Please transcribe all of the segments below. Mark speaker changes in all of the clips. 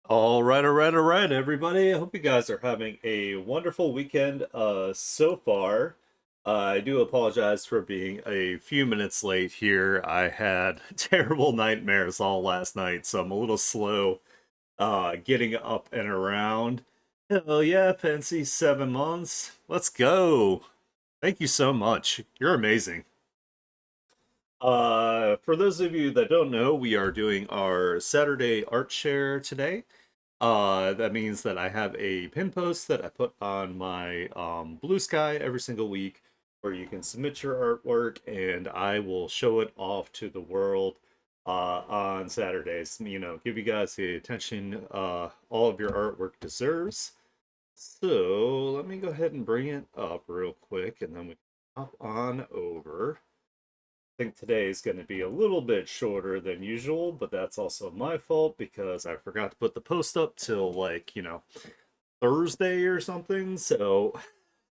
Speaker 1: All right, everybody. I hope you guys are having a wonderful weekend so far. I do apologize for being a few minutes late here. I had terrible nightmares all last night, so I'm a little slow getting up and around. Hell yeah, Pensy, 7 months. Let's go. Thank you so much. You're amazing. For those of you that don't know, we are doing our Saturday art share today. That means that I have a pin post that I put on my Blue Sky every single week where you can submit your artwork and I will show it off to the world on Saturdays. You know, give you guys the attention all of your artwork deserves. So let me go ahead and bring it up real quick and then we can hop on over. I think today is going to be a little bit shorter than usual, but that's also my fault because I forgot to put the post up till Thursday or something. So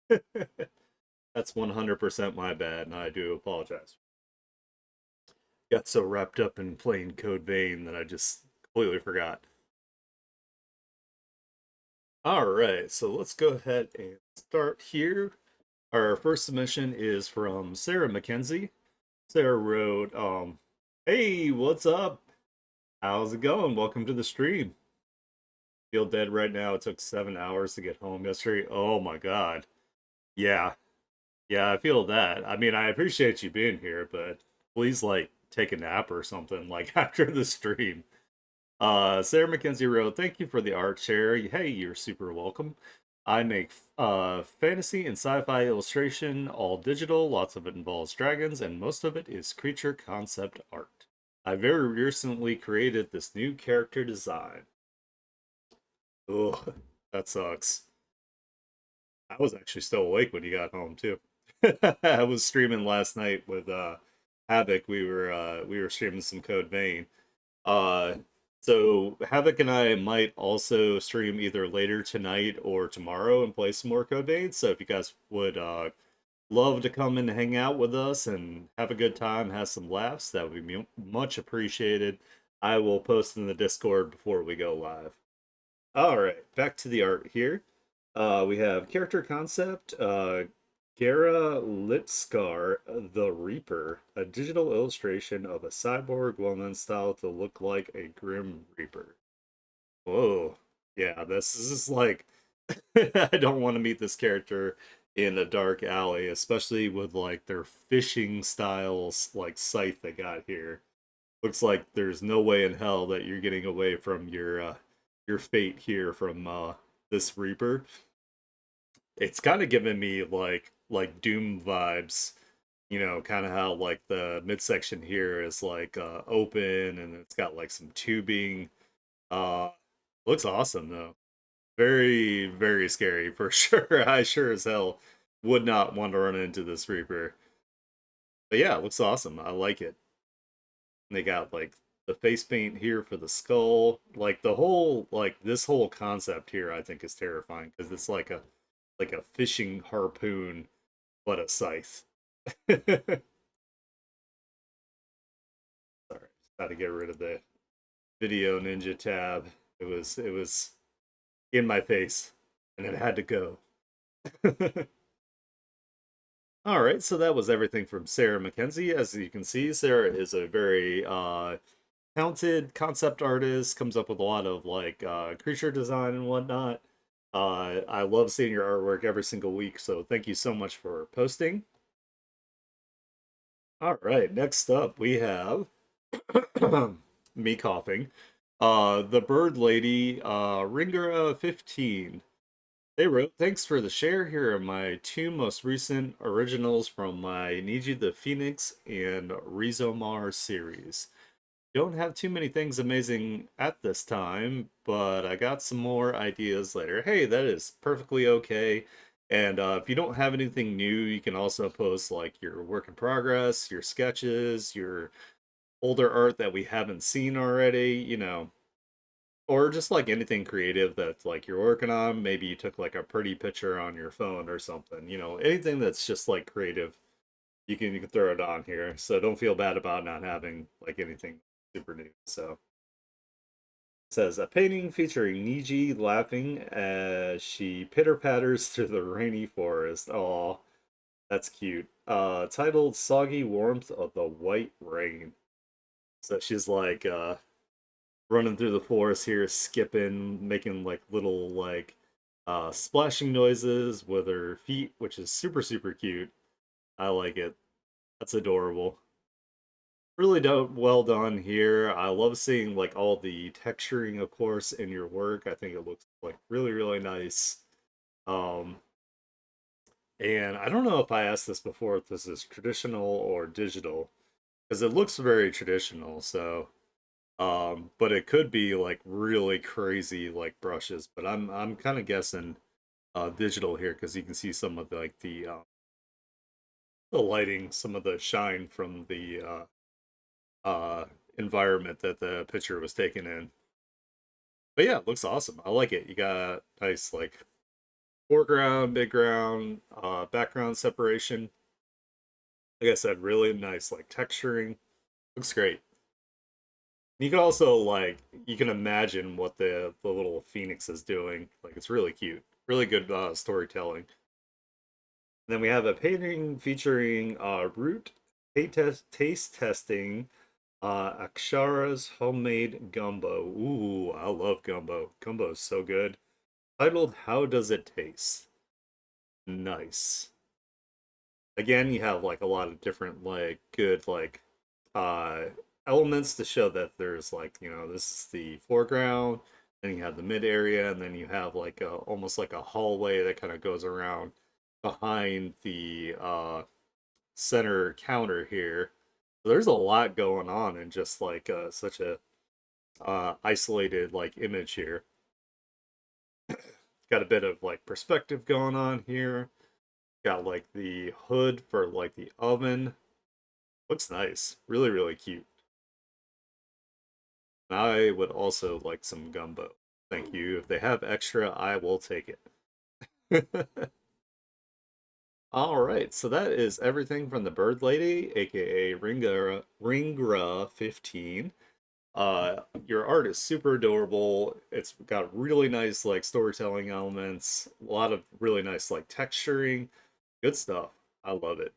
Speaker 1: that's 100% my bad, and I do apologize. Got so wrapped up in playing Code Vein that I just completely forgot. All right, so let's go ahead and start here. Our first submission is from Sarah McKenzie. Sarah wrote, "Hey, what's up? How's it going? Welcome to the stream. Feel dead right now. It took 7 hours to get home yesterday. Oh my god. Yeah. Yeah, I feel that. I mean, I appreciate you being here, but please take a nap or something like after the stream. Sarah McKenzie wrote, "Thank you for the art share. Hey, you're super welcome. I make fantasy and sci-fi illustration, all digital. Lots of it involves dragons, and most of it is creature concept art. I very recently created this new character design." Ugh, that sucks. I was actually still awake when you got home too. I was streaming last night with Havoc. We were streaming some Code Vein. Uh so Havoc and I might also stream either later tonight or tomorrow and play some more Code Vein. So if you guys would love to come and hang out with us and have a good time, have some laughs, that would be much appreciated. I will post in the Discord before we go live. All right, back to the art here. We have character concept, Gara Lipskar, the Reaper, a digital illustration of a cyborg woman styled to look like a Grim Reaper. Whoa, yeah, this is like, I don't want to meet this character in a dark alley, especially with like their fishing styles, like scythe they got here. Looks like there's no way in hell that you're getting away from your fate here from this Reaper. It's kind of giving me like Doom vibes, you know, kind of how like the midsection here is like open and it's got like some tubing. Uh Looks awesome though. Very, very scary for sure. I sure as hell would not want to run into this Reaper. But yeah, it looks awesome. I like it. And they got like the face paint here for the skull. Like the whole like this whole concept here I think is terrifying because it's like a fishing harpoon but a scythe. Sorry, got to get rid of the video ninja tab. It was in my face and it had to go. All right, so that was everything from Sarah McKenzie. As you can see, Sarah is a very talented concept artist, comes up with a lot of creature design and whatnot. I love seeing your artwork every single week, so thank you so much for posting. All right, next up we have me coughing. The Bird Lady, Ringera 15. They wrote, "Thanks for the share. Here are my two most recent originals from my Niji the Phoenix and Rizomar series. Don't have too many things amazing at this time, but I got some more ideas later." Hey, that is perfectly okay. And if you don't have anything new, you can also post like your work in progress, your sketches, your older art that we haven't seen already, you know, or just like anything creative that like you're working on. Maybe you took like a pretty picture on your phone or something, you know, anything that's just like creative, you can throw it on here. So don't feel bad about not having like anything super new. So says a painting featuring Niji laughing as she pitter patters through the rainy forest. Oh, that's cute. Titled Soggy Warmth of the White Rain. So she's like running through the forest here, skipping, making like little like splashing noises with her feet, which is super, super cute. I like it. That's adorable. Really well done here. I love seeing like all the texturing, of course, in your work. I think it looks like really, really nice. Um, and I don't know if I asked this before, if this is traditional or digital, because it looks very traditional. So, but it could be like really crazy like brushes. But I'm kind of guessing digital here because you can see some of the lighting, some of the shine from the uh, environment that the picture was taken in. But yeah, it looks awesome. I like it. You got nice like foreground, background, background separation. Like I said, really nice like texturing. Looks great. You can also like you can imagine what the little phoenix is doing. Like it's really cute. Really good storytelling. Then we have a painting featuring root taste testing Akshara's homemade gumbo. Ooh, I love gumbo. Gumbo is so good. Titled How Does It Taste? Nice. Again, you have like a lot of different like good like uh elements to show that there's like, this is the foreground, then you have the mid area, and then you have like a almost like a hallway that kind of goes around behind the center counter here. So there's a lot going on in just like such a isolated like image here. Got a bit of like perspective going on here. Got like the hood for like the oven. Looks nice. Really, really cute. I would also like some gumbo. Thank you. If they have extra, I will take it. All right, so that is everything from the Bird Lady, aka Ringra 15. Your art is super adorable. It's got really nice like storytelling elements, a lot of really nice like texturing. Good stuff. I love it.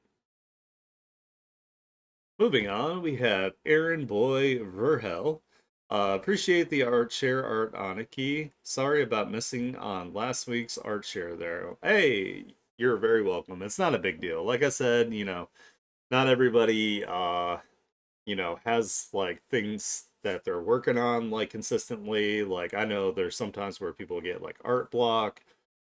Speaker 1: Moving on, we have Aaron Boy Verhel. Appreciate the art share art Aniki. Sorry about missing on last week's art share there. Hey, you're very welcome. It's not a big deal. Like I said, not everybody has like things that they're working on like consistently. Like I know there's sometimes where people get like art block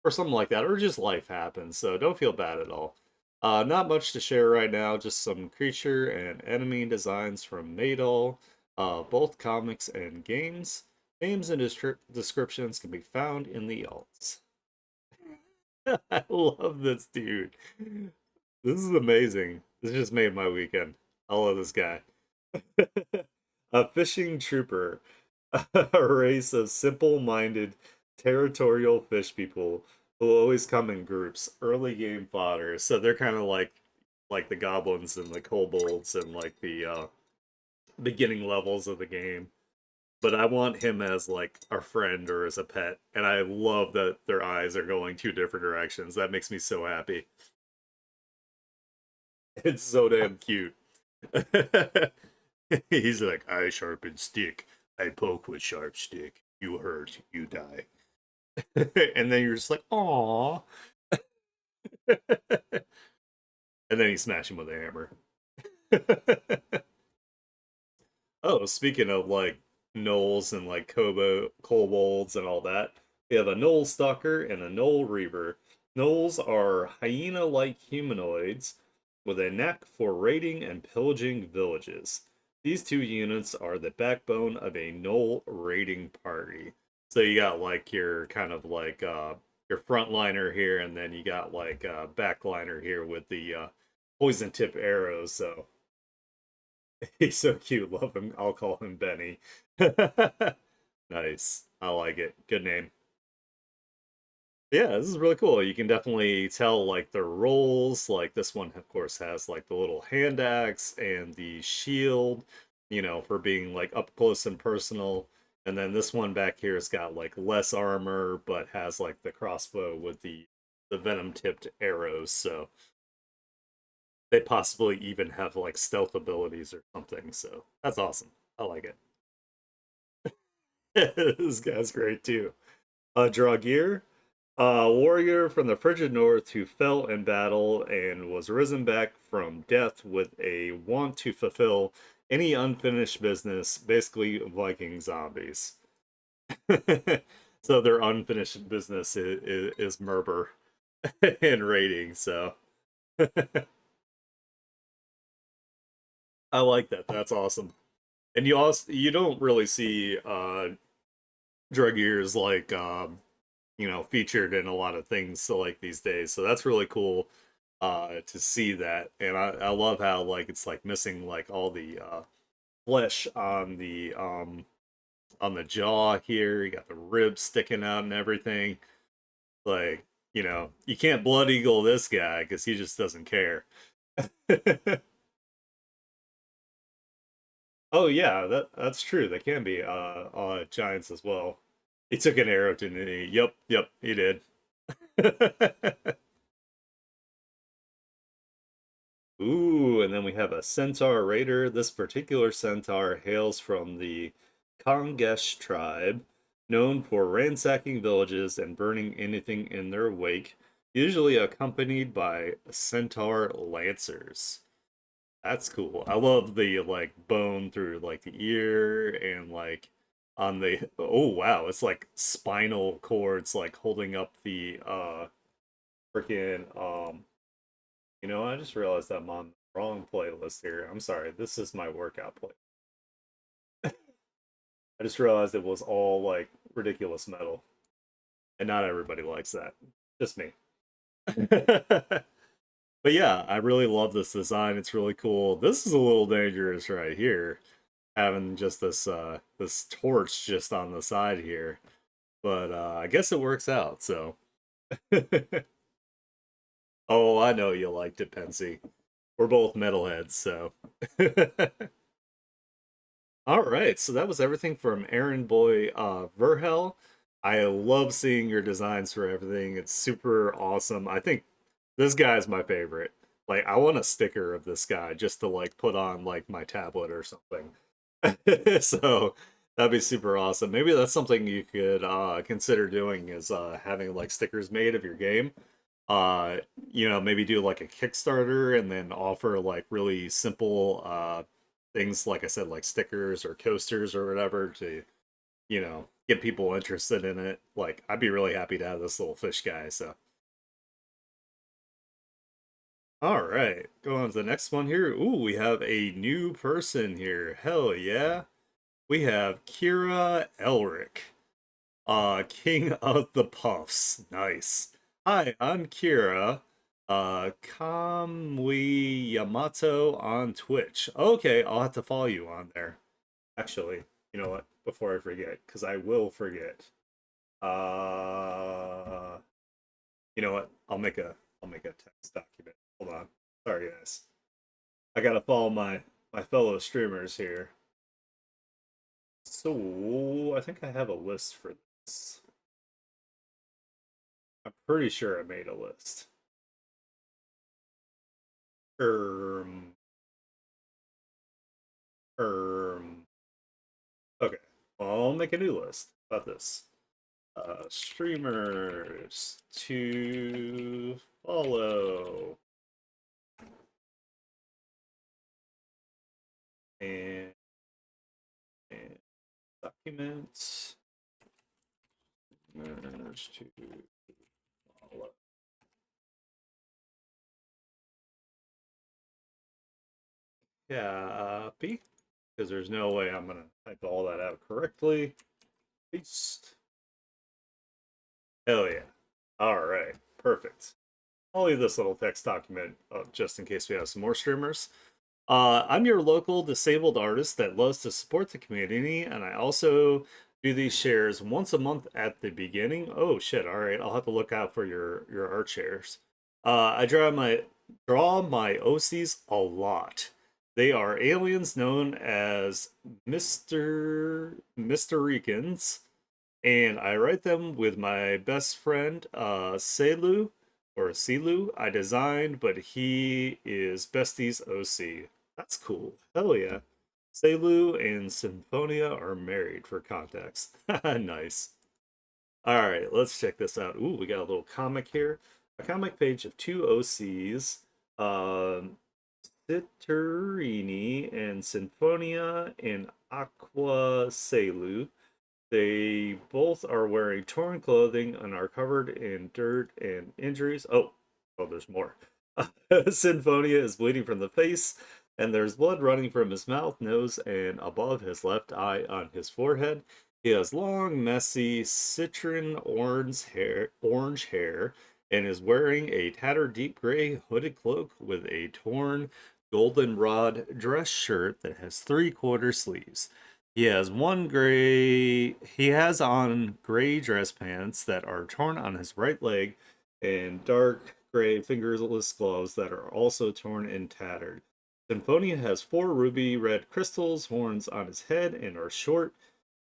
Speaker 1: or something like that, or just life happens. So don't feel bad at all. Not much to share right now, just some creature and enemy designs from Maydol, both comics and games. Names and descriptions can be found in the alts. I love this dude. This is amazing. This just made my weekend. I love this guy. A fishing trooper, a race of simple-minded, territorial fish people who always come in groups. Early game fodder, so they're kind of like the goblins and the kobolds and like the beginning levels of the game. But I want him as like a friend or as a pet, and I love that their eyes are going two different directions. That makes me so happy. It's so damn cute. He's like, I sharpen stick, I poke with sharp stick. You hurt, you die. And then you're just like, "Aw." And then you smash him with a hammer. Oh, speaking of like gnolls and like kobolds and all that, we have a gnoll stalker and a gnoll reaver. Gnolls are hyena-like humanoids with a knack for raiding and pillaging villages. These two units are the backbone of a gnoll raiding party. So you got like your kind of like your frontliner here, and then you got like backliner here with the poison tip arrows. So he's so cute. Love him. I'll call him Benny. Nice. I like it. Good name. Yeah, this is really cool. You can definitely tell like their roles. Like this one, of course, has like the little hand axe and the shield, for being like up close and personal. And then this one back here has got like less armor, but has like the crossbow with the venom tipped arrows. So they possibly even have like stealth abilities or something. So that's awesome. I like it. This guy's great too. Draugr, a warrior from the frigid north who fell in battle and was risen back from death with a want to fulfill any unfinished business, basically Viking zombies. So their unfinished business is murder and raiding. So I like that. That's awesome. And you don't really see drug years like featured in a lot of things so like these days. So that's really cool to see that. And I love how like it's like missing like all the flesh on the jaw here. You got the ribs sticking out and everything. Like, you can't blood eagle this guy because he just doesn't care. Oh yeah, that's true. They can be giants as well. He took an arrow to the knee. Yep, he did. Ooh, and then we have a centaur raider. This particular centaur hails from the Kongesh tribe, known for ransacking villages and burning anything in their wake, usually accompanied by centaur lancers. That's cool. I love the like bone through like the ear and like on the oh wow, it's like spinal cords like holding up the freaking I just realized I'm on the wrong playlist here. I'm sorry. This is my workout play. I just realized it was all like ridiculous metal, and not everybody likes that. Just me. But yeah, I really love this design. It's really cool. This is a little dangerous right here, having just this torch just on the side here. But I guess it works out. So, oh, I know you liked it, Pensy. We're both metalheads, so. All right, so that was everything from Aaron Boy Verhel. I love seeing your designs for everything. It's super awesome. I think this guy's my favorite. Like, I want a sticker of this guy just to like put on like my tablet or something. So that'd be super awesome. Maybe that's something you could consider doing is having like stickers made of your game. Uh, maybe do like a Kickstarter and then offer like really simple things like I said, like stickers or coasters or whatever to, get people interested in it. Like I'd be really happy to have this little fish guy. So all right, go on to the next one here. Ooh, we have a new person here. Hell yeah. We have Kira Elric, King of the Puffs. Nice. Hi, I'm Kira. Kamui Yamato on Twitch. Okay, I'll have to follow you on there. Actually, you know what? Before I forget, because I will forget. Uh, you know what? I'll make a text document. Hold on. Sorry, guys. I gotta follow my fellow streamers here. So I think I have a list for this. I'm pretty sure I made a list. Um, um. Okay, well, I'll make a new list about this. Streamers to follow and, and documents streamers to follow. Copy, because there's no way I'm gonna type all that out correctly. Paste. Hell yeah. All right, perfect. I'll leave this little text document up just in case we have some more streamers. I'm your local disabled artist that loves to support the community, and I also do these shares once a month at the beginning. Oh shit! All right, I'll have to look out for your art shares. I draw my OCs a lot. They are aliens known as Mr. Ricans, and I write them with my best friend Selu or Silu. I designed, but he is Bestie's OC. That's cool. Hell yeah. Selu and Symphonia are married for context. Nice. All right, let's check this out. Ooh, we got a little comic here. A comic page of two OCs, um, Citterini and Sinfonia and Aqua Selu. They both are wearing torn clothing and are covered in dirt and injuries. Oh, there's more. Sinfonia is bleeding from the face, and there's blood running from his mouth, nose, and above his left eye on his forehead. He has long, messy, citron orange hair, and is wearing a tattered deep gray hooded cloak with a torn goldenrod dress shirt that has three-quarter sleeves. He has on gray dress pants that are torn on his right leg and dark gray fingerless gloves that are also torn and tattered. Symphonia has four ruby red crystals horns on his head and are short.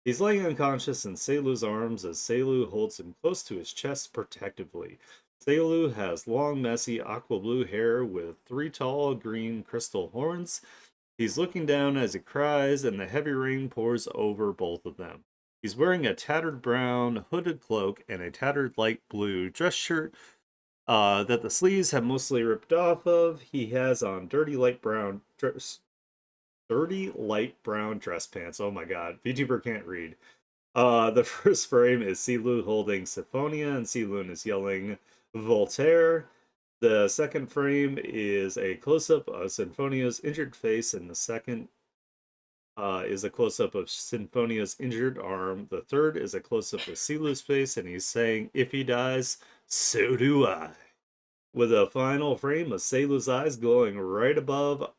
Speaker 1: He's laying unconscious in Selu's arms as Selu holds him close to his chest protectively. Selu has long, messy aqua blue hair with three tall green crystal horns. He's looking down as he cries, and the heavy rain pours over both of them. He's wearing a tattered brown hooded cloak and a tattered light blue dress shirt that the sleeves have mostly ripped off of. He has on dirty light brown dress pants. Oh my god, VTuber can't read. The first frame is Silu holding Symphonia, and Silu is yelling Voltaire. The second frame is a close up of Sinfonia's injured face, and the second is a close up of Sinfonia's injured arm. The third is a close up of Silu's face, and he's saying, "If he dies, so do I." With a final frame of Silu's eyes glowing right above,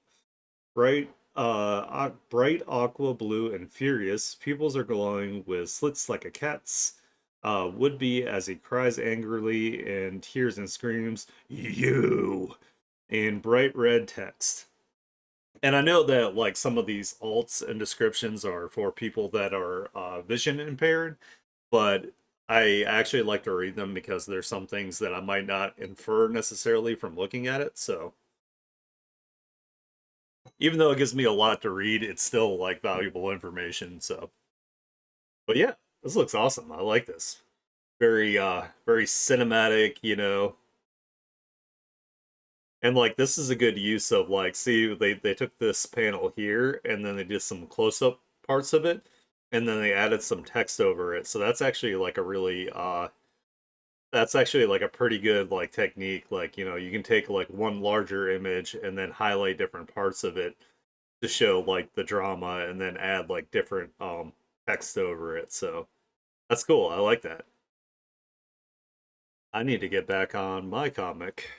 Speaker 1: bright aqua blue and furious. Pupils are glowing with slits like a cat's. Would be as he cries angrily and tears and screams, "You!" in bright red text. And I know that like some of these alts and descriptions are for people that are vision impaired, but I actually like to read them because there's some things that I might not infer necessarily from looking at it. So even though it gives me a lot to read, it's still like valuable information. So, but yeah, this looks awesome. I like this. Very cinematic, and like this is a good use of like, see, they took this panel here and then they did some close up parts of it, and then they added some text over it. So that's actually like a pretty good like technique. Like, you can take like one larger image and then highlight different parts of it to show like the drama and then add like different text over it. So that's cool. I like that. I need to get back on my comic.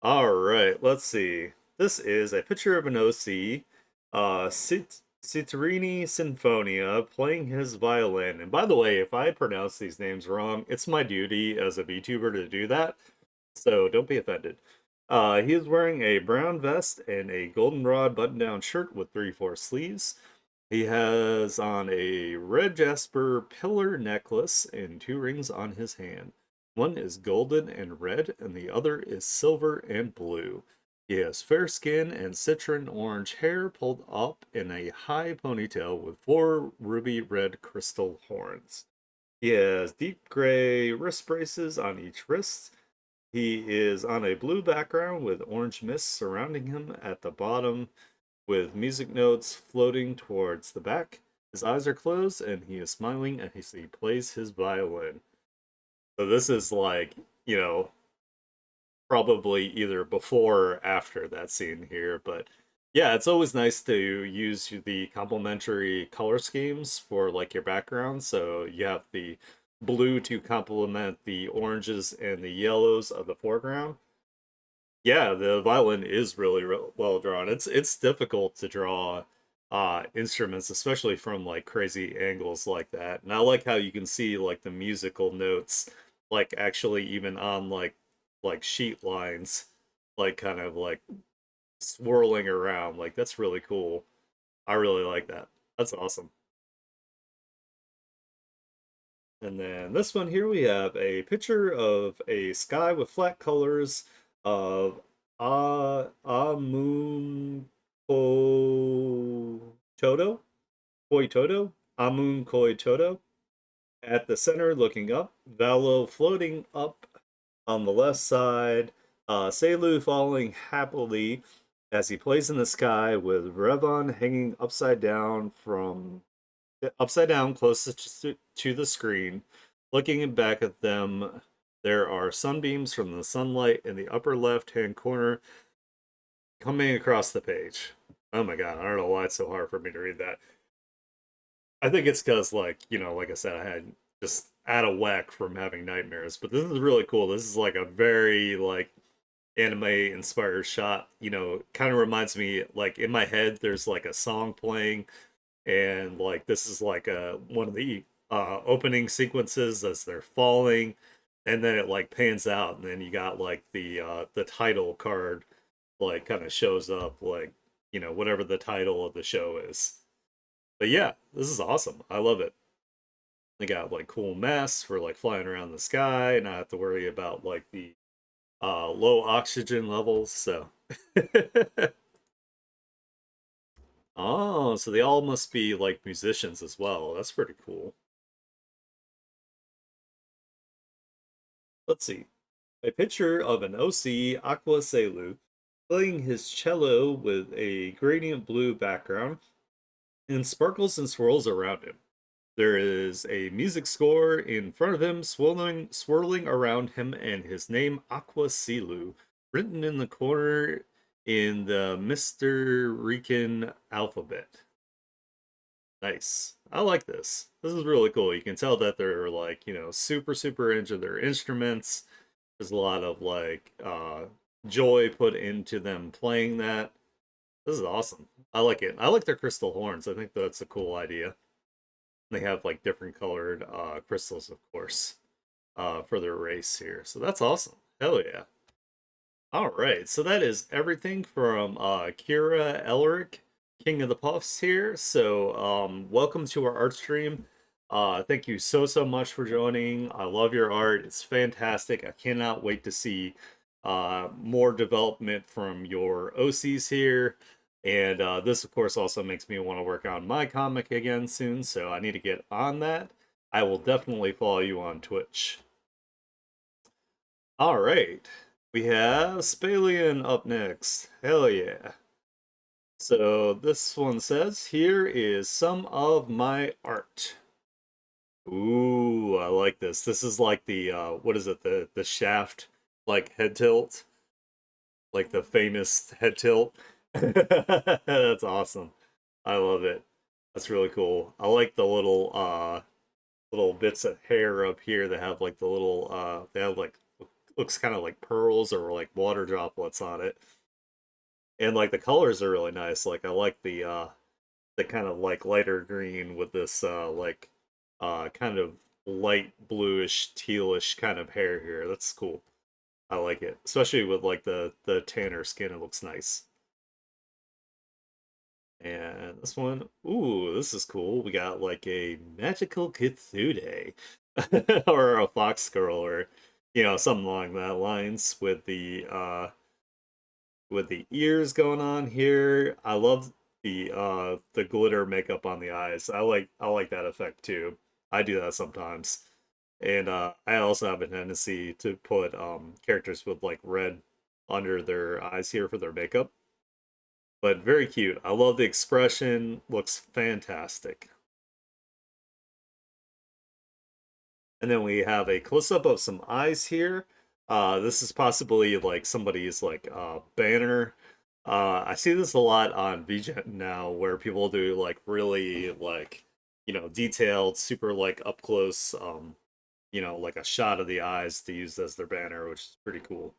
Speaker 1: All right, let's see. This is a picture of an OC, Citterini Sinfonia, playing his violin. And by the way, if I pronounce these names wrong, it's my duty as a VTuber to do that, so don't be offended. He is wearing a brown vest and a goldenrod button-down shirt with 3/4 sleeves. He has on a red jasper pillar necklace and two rings on his hand. One is golden and red, and the other is silver and blue. He has fair skin and citron orange hair pulled up in a high ponytail with four ruby red crystal horns. He has deep gray wrist braces on each wrist. He is on a blue background with orange mist surrounding him at the bottom, with music notes floating towards the back. His eyes are closed and he is smiling as he plays his violin. So this is like, you know, probably either before or after that scene here, but yeah, it's always nice to use the complementary color schemes for like your background. So you have the blue to complement the oranges and the yellows of the foreground. Yeah, the violin is really well drawn. It's difficult to draw instruments, especially from like crazy angles like that. And I like how you can see like the musical notes like actually even on like sheet lines, like kind of like swirling around. Like that's really cool. I really like that. That's awesome. And then this one here we have a picture of a sky with flat colors of Amun Toto, Koi Toto, Amun Koi Toto. At the center, looking up, Valo floating up on the left side, Selu falling happily as he plays in the sky with Revon hanging upside down closest to the screen. Looking back at them, there are sunbeams from the sunlight in the upper left hand corner coming across the page. Oh my god, I don't know why it's so hard for me to read that. I think it's because, like, like I said, I had just out of whack from having nightmares. But this is really cool. This is like a very, like, anime inspired shot. Kind of reminds me, like, in my head, there's like a song playing, and like this is like one of the opening sequences as they're falling, and then it like pans out, and then you got like the title card like kind of shows up, like whatever the title of the show is. But yeah, this is awesome. I love it. They got like cool masks for like flying around the sky, and not have to worry about like the low oxygen levels. So, oh, so they all must be like musicians as well. That's pretty cool. Let's see. A picture of an OC Aqua Selu playing his cello with a gradient blue background and sparkles and swirls around him. There is a music score in front of him, swirling around him, and his name Aqua Silu, written in the corner in the Mr. Rican alphabet. Nice. I like this. This is really cool. You can tell that they're like, super, super into their instruments. There's a lot of like joy put into them playing that. This is awesome. I like it. I like their crystal horns. I think that's a cool idea. They have like different colored crystals, of course, for their race here. So that's awesome. Hell yeah. All right. So that is everything from Kira Elric, King of the Puffs here. So welcome to our art stream. Thank you so much for joining. I love your art. It's fantastic. I cannot wait to see more development from your OCs here. And this, of course, also makes me want to work on my comic again soon, so I need to get on that. I will definitely follow you on Twitch. All right, we have Spalian up next. Hell yeah. So this one says, here is some of my art. Ooh, I like this. This is like the what is it? The shaft like head tilt, like the famous head tilt. That's awesome. I love it. That's really cool. I like the little bits of hair up here that have like the little they have like looks kind of like pearls or like water droplets on it. And like the colors are really nice. Like I like the kind of like lighter green with this like kind of light bluish tealish kind of hair here. That's cool. I like it. Especially with like the tanner skin, it looks nice. And this one, ooh, this is cool. We got like a magical kitsune or a fox girl or something along that lines with the ears going on here. I love the glitter makeup on the eyes. I like that effect too. I do that sometimes. And I also have a tendency to put characters with like red under their eyes here for their makeup. But very cute. I love the expression. Looks fantastic. And then we have a close up of some eyes here. This is possibly like somebody's like banner. I see this a lot on VGen now, where people do like really like detailed, super like up close, like a shot of the eyes to use as their banner, which is pretty cool.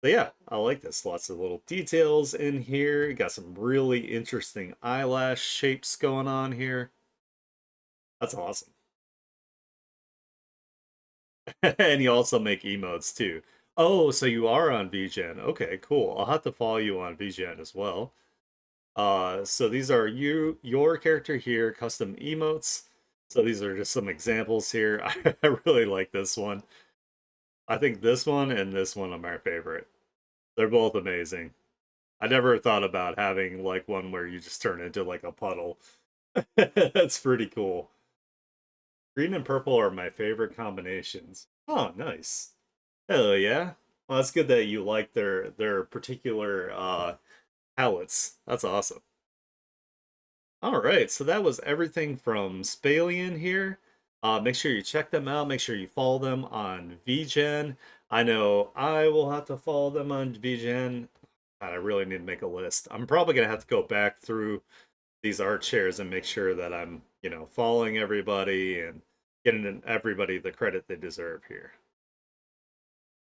Speaker 1: But yeah, I like this. Lots of little details in here. Got some really interesting eyelash shapes going on here. That's awesome. And you also make emotes too. Oh, so you are on VGen. Okay, cool. I'll have to follow you on VGen as well. So these are your character here, custom emotes. So these are just some examples here. I really like this one. I think this one and this one are my favorite. They're both amazing. I never thought about having like one where you just turn into like a puddle. That's pretty cool. Green and purple are my favorite combinations. Oh, nice. Hell yeah. Well, that's good that you like their particular palettes. That's awesome. All right, so that was everything from Spalian here. Make sure you check them out. Make sure you follow them on VGen. I know I will have to follow them on VGen. God, I really need to make a list. I'm probably gonna have to go back through these art shares and make sure that I'm, following everybody and getting everybody the credit they deserve here.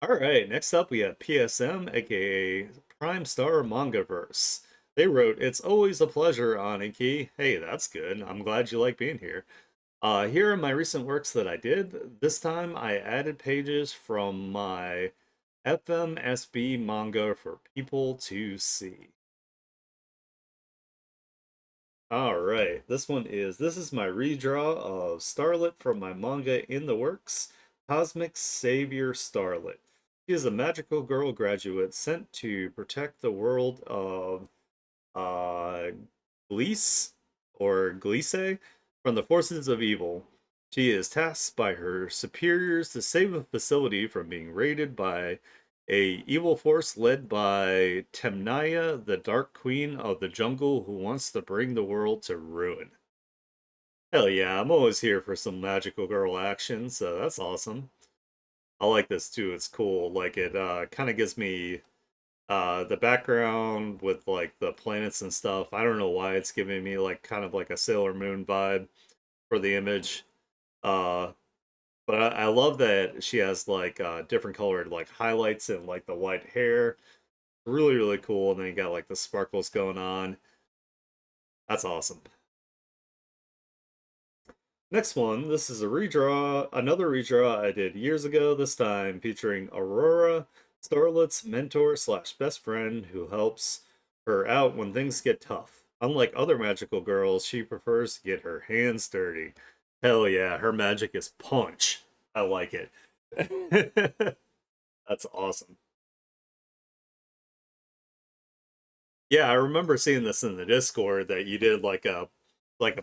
Speaker 1: All right, next up we have PSM, aka Prime Star Mangaverse. They wrote, "It's always a pleasure, Aniki." Hey, that's good. I'm glad you like being here. Here are my recent works that I did. This time I added pages from my FMSB manga for people to see. All right, this is my redraw of Starlet from my manga In the Works, Cosmic Savior Starlet. She is a magical girl graduate sent to protect the world of uh Gliese or Gliese from the forces of evil. She is tasked by her superiors to save a facility from being raided by a evil force led by Temnaya, the Dark Queen of the Jungle, who wants to bring the world to ruin. Hell yeah, I'm always here for some magical girl action, so that's awesome. I like this too. It's cool. Like it kind of gives me the background with like the planets and stuff. I don't know why it's giving me like kind of like a Sailor Moon vibe for the image. Uh but I love that she has like different colored like highlights and like the white hair. Really, really cool. And then you got like the sparkles going on. That's awesome. Next one, this is a redraw, another redraw I did years ago, this time featuring Aurora, Starlet's mentor slash best friend who helps her out when things get tough. Unlike other magical girls, she prefers to get her hands dirty. Hell yeah, her magic is punch. I like it. That's awesome. Yeah, I remember seeing this in the Discord that you did like a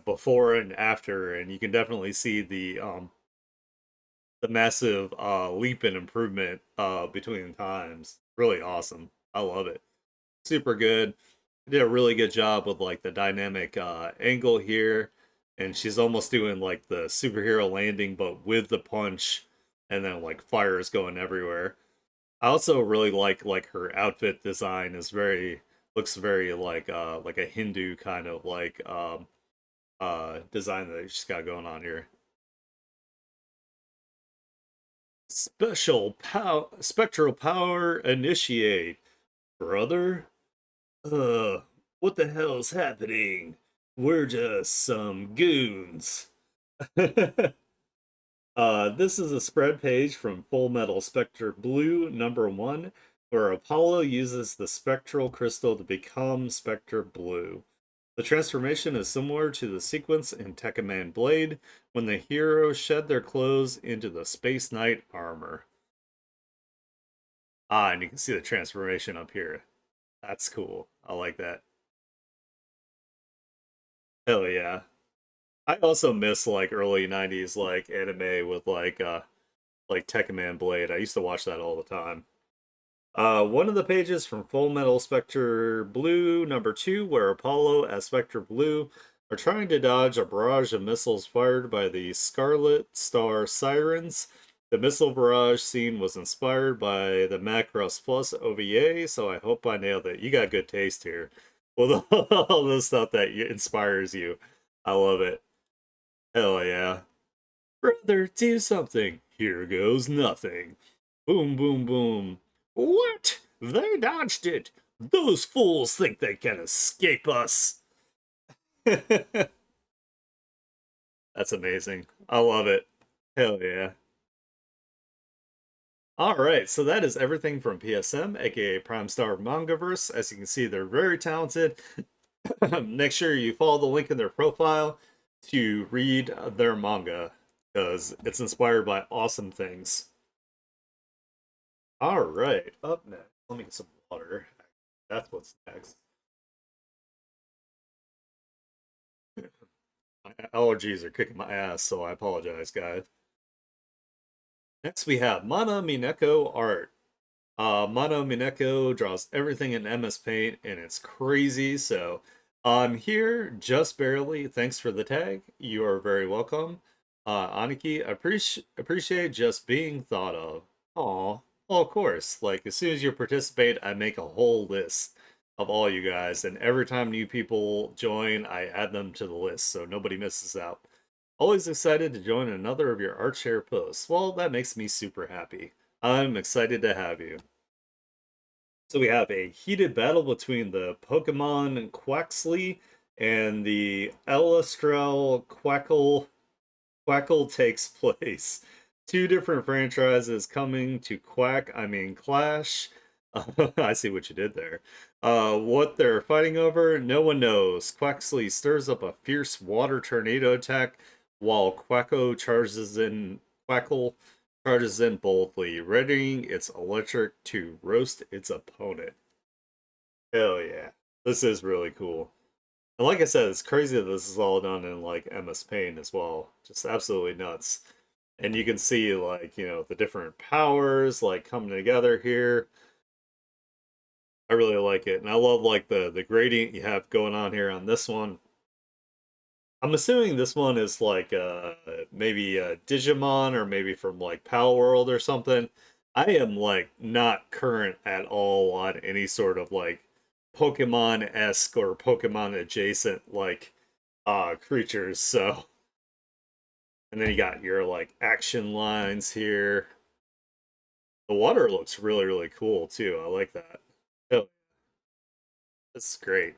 Speaker 1: before and after, and you can definitely see the massive leap in improvement between times. Really awesome. I love it. Super good. Did a really good job with like the dynamic angle here, and she's almost doing like the superhero landing, but with the punch, and then like fires going everywhere. I also really like her outfit design is very looks very like a Hindu kind of like design that she's got going on here. Spectral power initiate, brother. What the hell's happening? We're just some goons. This is a spread page from Full Metal Spectre Blue #1, where Apollo uses the spectral crystal to become Spectre Blue. The transformation is similar to the sequence in Tekkaman Blade when the heroes shed their clothes into the Space Knight armor. Ah, and you can see the transformation up here. That's cool. I like that. Hell yeah. I also miss like early 90s like anime with like Tekkaman Blade. I used to watch that all the time. One of the pages from Full Metal Spectre Blue #2, where Apollo as Spectre Blue are trying to dodge a barrage of missiles fired by the Scarlet Star Sirens. The missile barrage scene was inspired by the Macross Plus OVA, so I hope I nailed it. You got good taste here. Well, all the stuff that inspires you. I love it. Hell yeah. Brother, do something. Here goes nothing. Boom, boom, boom. What? They dodged it. Those fools think they can escape us. That's amazing. I love it. Hell yeah. All right, so that is everything from PSM, aka Prime Star Mangaverse. As you can see, they're very talented. Make sure you follow the link in their profile to read their manga because it's inspired by awesome things. All right, up next, let me get some water. That's what's next. My allergies are kicking my ass, so I apologize, guys. Next, we have Mana Mineko art. Mono Mineko draws everything in MS Paint, and it's crazy. So I'm here just barely. Thanks for the tag. You are very welcome. Aniki, appreciate just being thought of. Aw, well, of course. Like, as soon as you participate, I make a whole list of all you guys, and every time new people join, I add them to the list so nobody misses out. Always excited to join another of your art share posts. Well, that makes me super happy. I'm excited to have you. So we have a heated battle between the Pokemon Quaxley and the Elastral Quackle. Quackle takes place. Two different franchises coming to Clash. I see what you did there. What they're fighting over, no one knows. Quaxley stirs up a fierce water tornado attack while Quackle charges in boldly, readying its electric to roast its opponent. Hell yeah. This is really cool. And like I said, it's crazy that this is all done in like MS Paint as well. Just absolutely nuts. And you can see like, the different powers like coming together here. I really like it. And I love like the gradient you have going on here on this one. I'm assuming this one is like maybe Digimon or maybe from like Pal World or something. I am like not current at all on any sort of like Pokemon-esque or Pokemon adjacent like creatures. So and then you got your like action lines here. The water looks really, really cool too. I like that. Oh, this is great.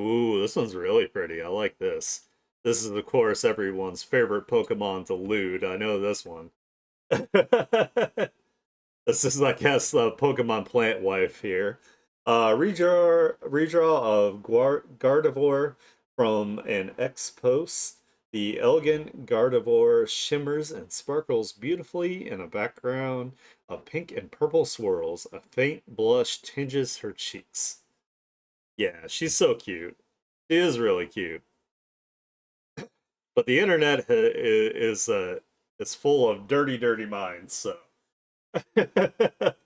Speaker 1: Ooh, this one's really pretty. I like this. This is, of course, everyone's favorite Pokemon to loot. I know this one. This is, I guess, the Pokemon plant wife here. Redraw of Gardevoir from an X post. The elegant Gardevoir shimmers and sparkles beautifully in a background of pink and purple swirls. A faint blush tinges her cheeks. Yeah, she's so cute. She is really cute. But the internet is full of dirty, dirty minds. So, but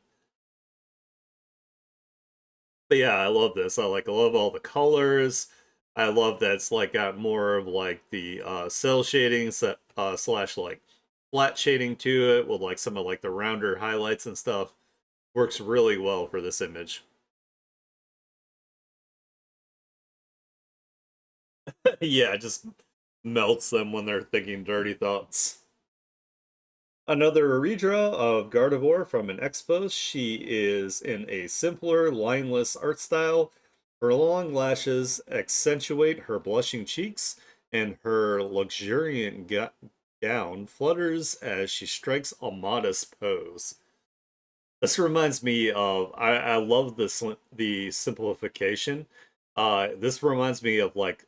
Speaker 1: yeah, I love this. I love all the colors. I love that it's like got more of like the cell shading slash like flat shading to it with like some of like the rounder highlights and stuff. Works really well for this image. Yeah, it just melts them when they're thinking dirty thoughts. Another redraw of Gardevoir from an Expos. She is in a simpler, lineless art style. Her long lashes accentuate her blushing cheeks, and her luxuriant gown flutters as she strikes a modest pose. This reminds me of I love the simplification. This reminds me of like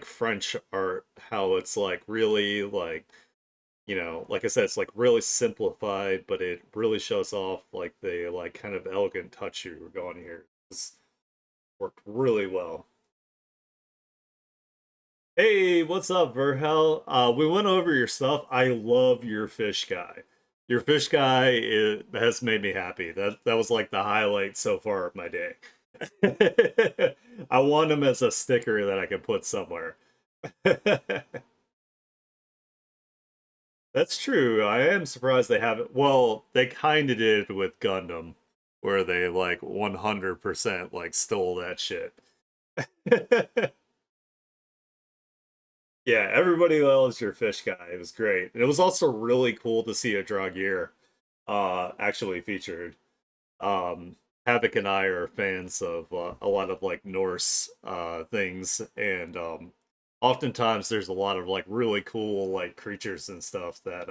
Speaker 1: French art, how it's like really like like I said, it's like really simplified, but it really shows off like the like kind of elegant touch you were going here. This worked really well. Hey, what's up, Verhel? We went over your stuff. I love your fish guy. Your fish guy has made me happy. That was like the highlight so far of my day. I want him as a sticker that I can put somewhere. That's true. I am surprised they haven't. Well, they kind of did with Gundam, where they like 100% like stole that shit. Yeah, everybody loves your fish guy. It was great. And it was also really cool to see a Dragier actually featured. Um Havoc and I are fans of a lot of like Norse things and oftentimes there's a lot of like really cool like creatures and stuff that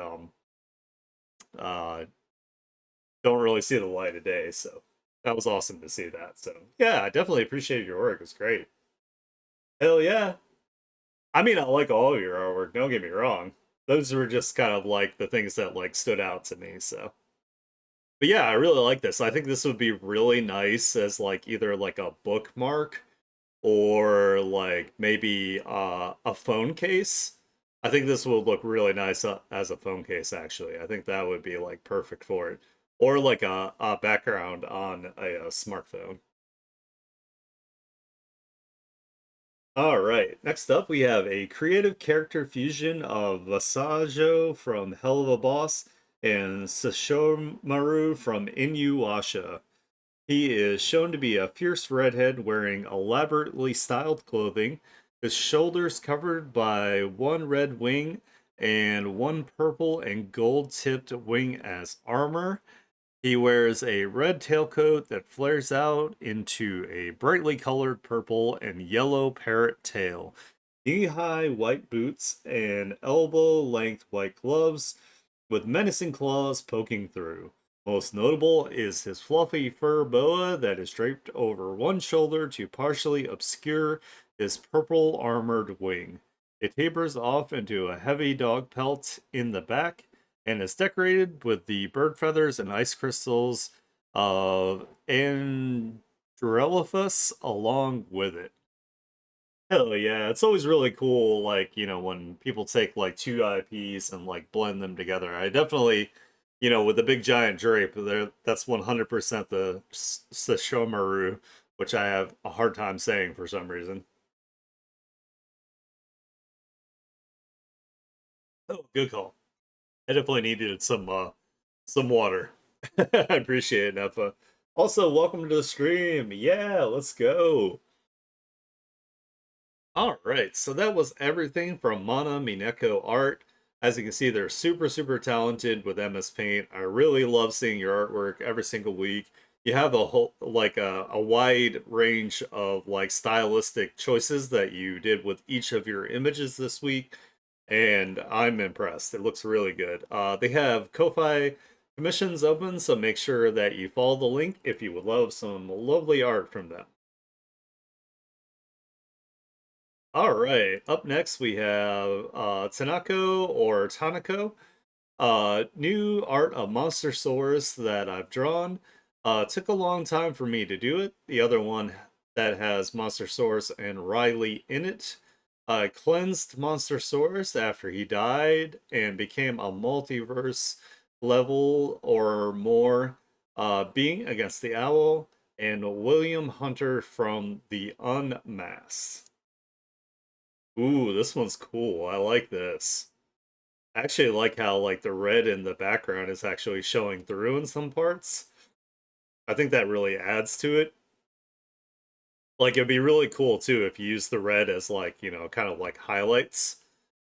Speaker 1: uh don't really see the light of day. So that was awesome to see that. So yeah, I definitely appreciate your work. It's great. Hell yeah. I mean, I like all of your artwork. Don't get me wrong. Those were just kind of like the things that like stood out to me. So, but yeah, I really like this. I think this would be really nice as like either like a bookmark or like maybe a phone case. I think this would look really nice as a phone case, actually. I think that would be like perfect for it. Or like a background on a smartphone. All right, next up we have a creative character fusion of Vasajo from Hell of a Boss and Sesshomaru from Inuyasha. He is shown to be a fierce redhead wearing elaborately styled clothing, his shoulders covered by one red wing and one purple and gold tipped wing as armor. He wears a red tailcoat that flares out into a brightly colored purple and yellow parrot tail, knee high white boots, and elbow length white gloves with menacing claws poking through. Most notable is his fluffy fur boa that is draped over one shoulder to partially obscure his purple armored wing. It tapers off into a heavy dog pelt in the back and is decorated with the bird feathers and ice crystals of Andrelephus along with it. Hell yeah, it's always really cool, like, when people take like two IPs and like blend them together. I definitely, with the big giant drape, there that's 100% the Sesshomaru, which I have a hard time saying for some reason. Oh, good call. I definitely needed some water. I appreciate it, Nefa. Also, welcome to the stream. Yeah, let's go. All right, so that was everything from Mana Mineko Art. As you can see, they're super, super talented with MS Paint. I really love seeing your artwork every single week. You have a whole like a wide range of like stylistic choices that you did with each of your images this week, and I'm impressed. It looks really good. They have Ko-Fi commissions open, so make sure that you follow the link if you would love some lovely art from them. All right. Up next, we have Tanako or Tanako. New art of Monster Swords that I've drawn. Took a long time for me to do it. The other one that has Monster Swords and Riley in it. Cleansed Monster Swords after he died and became a multiverse level or more being against the Owl and William Hunter from the Unmasked. Ooh, this one's cool. I like this. I actually like how like the red in the background is actually showing through in some parts. I think that really adds to it. Like it'd be really cool too if you use the red as like, kind of like highlights.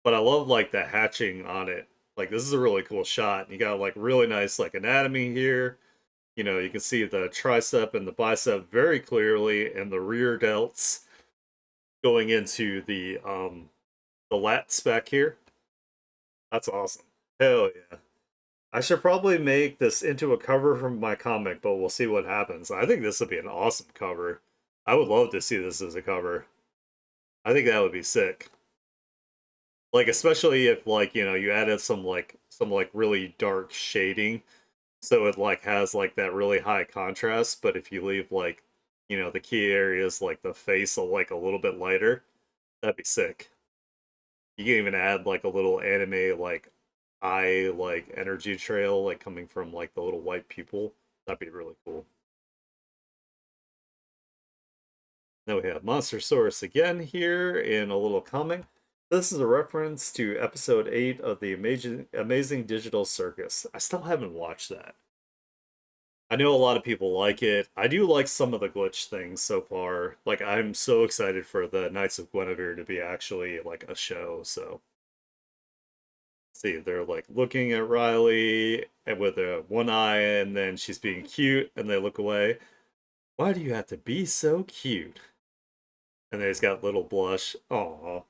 Speaker 1: But I love like the hatching on it. Like this is a really cool shot. You got like really nice like anatomy here. You can see the tricep and the bicep very clearly and the rear delts going into the lats back here. That's awesome. Hell yeah. I should probably make this into a cover from my comic, but we'll see what happens. I think this would be an awesome cover. I would love to see this as a cover. I think that would be sick. Like especially if like, you added some like really dark shading so it like has like that really high contrast, but if you leave like, the key areas like the face like a little bit lighter, that'd be sick. You can even add like a little anime like eye like energy trail like coming from like the little white pupil. That'd be really cool. Now we have Monster Source again here in a little comic. This is a reference to episode 8 of the Amazing Digital Circus. I still haven't watched that. I know a lot of people like it. I do like some of the glitch things so far. Like I'm so excited for the Knights of Guinevere to be actually like a show, so see, they're like looking at Riley and with a one eye, and then she's being cute, and they look away. Why do you have to be so cute? And then he's got little blush. Aw.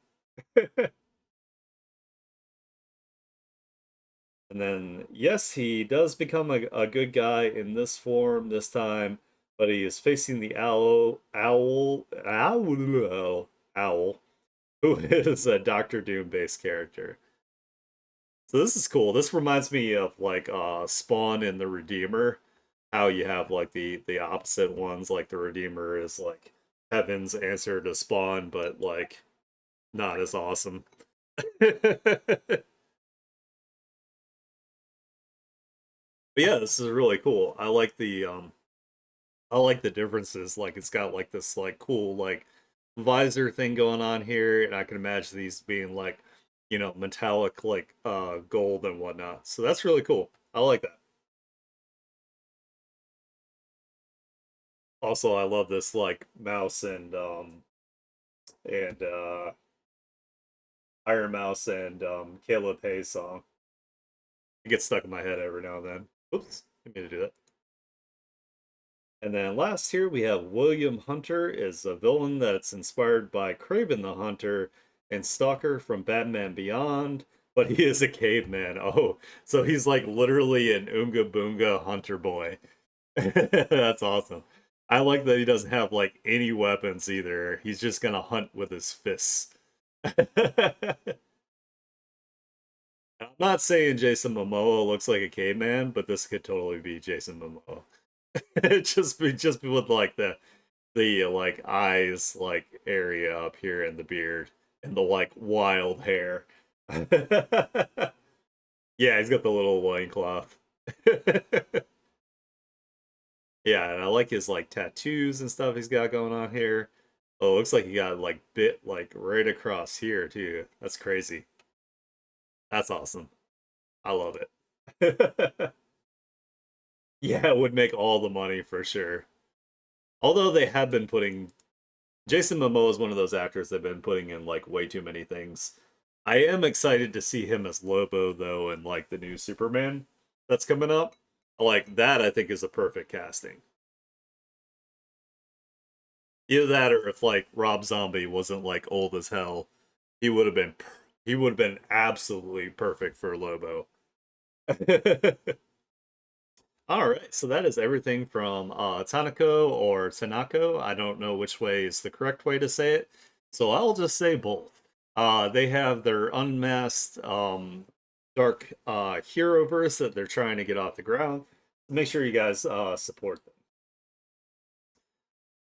Speaker 1: And then, yes, he does become a good guy in this form this time, but he is facing the owl, who is a Doctor Doom based character. So this is cool. This reminds me of like Spawn and the Redeemer, how you have like the opposite ones, like the Redeemer is like Heaven's answer to Spawn, but like not as awesome. But yeah, this is really cool. I like the differences. Like it's got like this like cool like visor thing going on here, and I can imagine these being like, metallic like gold and whatnot. So that's really cool. I like that. Also, I love this like mouse and Iron Mouse and Caleb Hayes song. It gets stuck in my head every now and then. Oops, I mean to do that. And then last here we have William Hunter is a villain that's inspired by Craven the Hunter and Stalker from Batman Beyond, but he is a caveman. Oh, so he's like literally an Oonga Boonga hunter boy. That's awesome. I like that he doesn't have like any weapons either. He's just gonna hunt with his fists. I'm not saying Jason Momoa looks like a caveman, but this could totally be Jason Momoa. Just be with like the like eyes like area up here and the beard and the like wild hair. Yeah, he's got the little loincloth. Yeah, and I like his like tattoos and stuff he's got going on here. Oh, looks like he got like bit like right across here too. That's crazy. That's awesome. I love it. Yeah, it would make all the money for sure. Although they have been putting Jason Momoa is one of those actors that have been putting in like way too many things. I am excited to see him as Lobo though in like the new Superman that's coming up. Like that I think is a perfect casting. Either that or if like Rob Zombie wasn't like old as hell, he would have been he would have been absolutely perfect for Lobo. All right, so that is everything from Tanako or Tanako. I don't know which way is the correct way to say it, so I'll just say both. They have their unmasked dark hero verse that they're trying to get off the ground. Make sure you guys support them.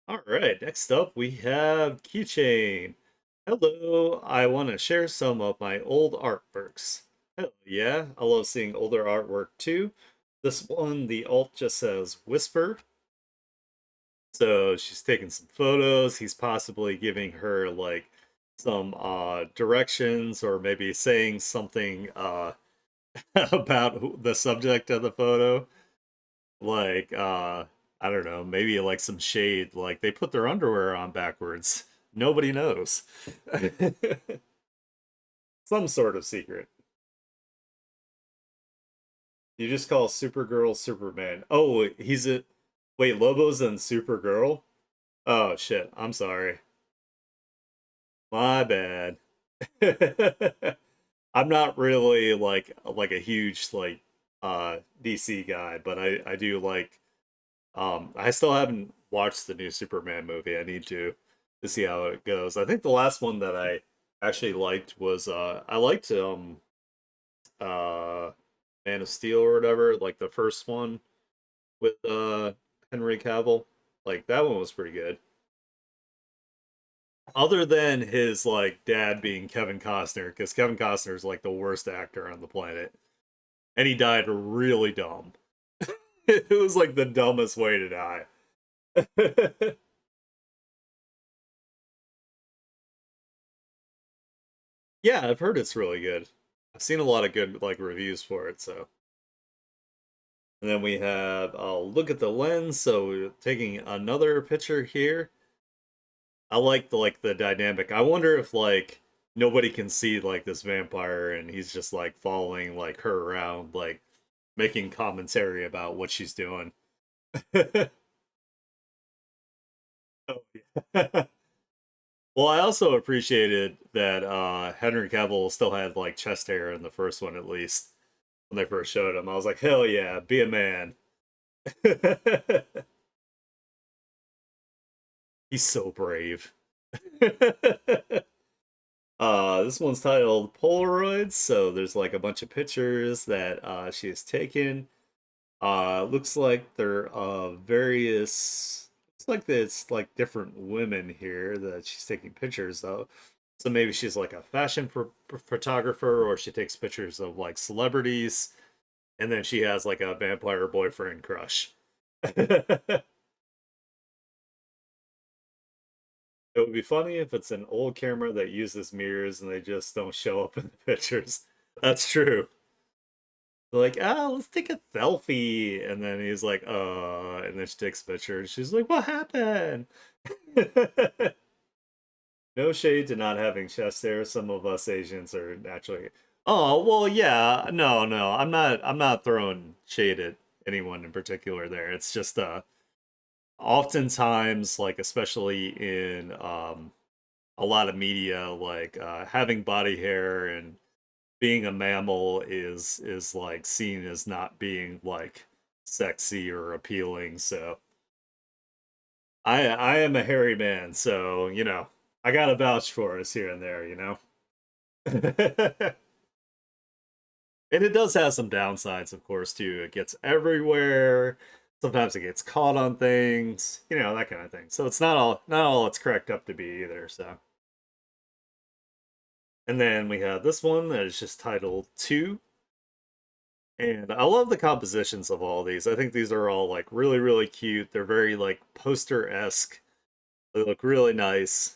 Speaker 1: All right, next up we have Keychain. Hello, I want to share some of my old artworks. Hell yeah, I love seeing older artwork too. This one, the alt just says Whisper. So she's taking some photos. He's possibly giving her like some directions or maybe saying something about the subject of the photo. Like I don't know, maybe like some shade, like they put their underwear on backwards. Nobody knows. Some sort of secret. You just call Supergirl Superman. Oh, he's a wait, Lobo's in Supergirl? Oh shit, I'm sorry. My bad. I'm not really like a huge like DC guy, but I do like I still haven't watched the new Superman movie. I need to see how it goes. I think the last one that I actually liked was I liked uh Man of Steel or whatever, like the first one with Henry Cavill. Like that one was pretty good. Other than his like dad being Kevin Costner, because Kevin Costner is like the worst actor on the planet, and he died really dumb. It was like the dumbest way to die. Yeah, I've heard it's really good. I've seen a lot of good like reviews for it. So, and then we have look at the lens. So we're taking another picture here. I like the dynamic. I wonder if like nobody can see like this vampire and he's just like following like her around, like making commentary about what she's doing. Oh, yeah. Well, I also appreciated that Henry Cavill still had like chest hair in the first one at least. when they first showed him. I was like, hell yeah, be a man. He's so brave. This one's titled Polaroids. So there's like a bunch of pictures that she has taken. Looks like they're various. Looks like it's like different women here that she's taking pictures of. So maybe she's like a fashion photographer, or she takes pictures of like celebrities, and then she has like a vampire boyfriend crush. It would be funny if it's an old camera that uses mirrors and they just don't show up in the pictures. That's true. They're like, oh, let's take a selfie. And then he's like, and then she takes a picture and she's like, what happened? No shade to not having chest hair. Some of us Asians are naturally. Oh, well, yeah. No, no. I'm not throwing shade at anyone in particular there. It's just oftentimes like especially in a lot of media like having body hair and being a mammal is like seen as not being like sexy or appealing. So I am a hairy man, so I gotta vouch for us here and there. And it does have some downsides, of course, too. It gets everywhere. Sometimes it gets caught on things, that kind of thing. So it's not all it's cracked up to be either. So, and then we have this one that is just titled Two. And I love the compositions of all these. I think these are all like really, really cute. They're very like poster-esque. They look really nice.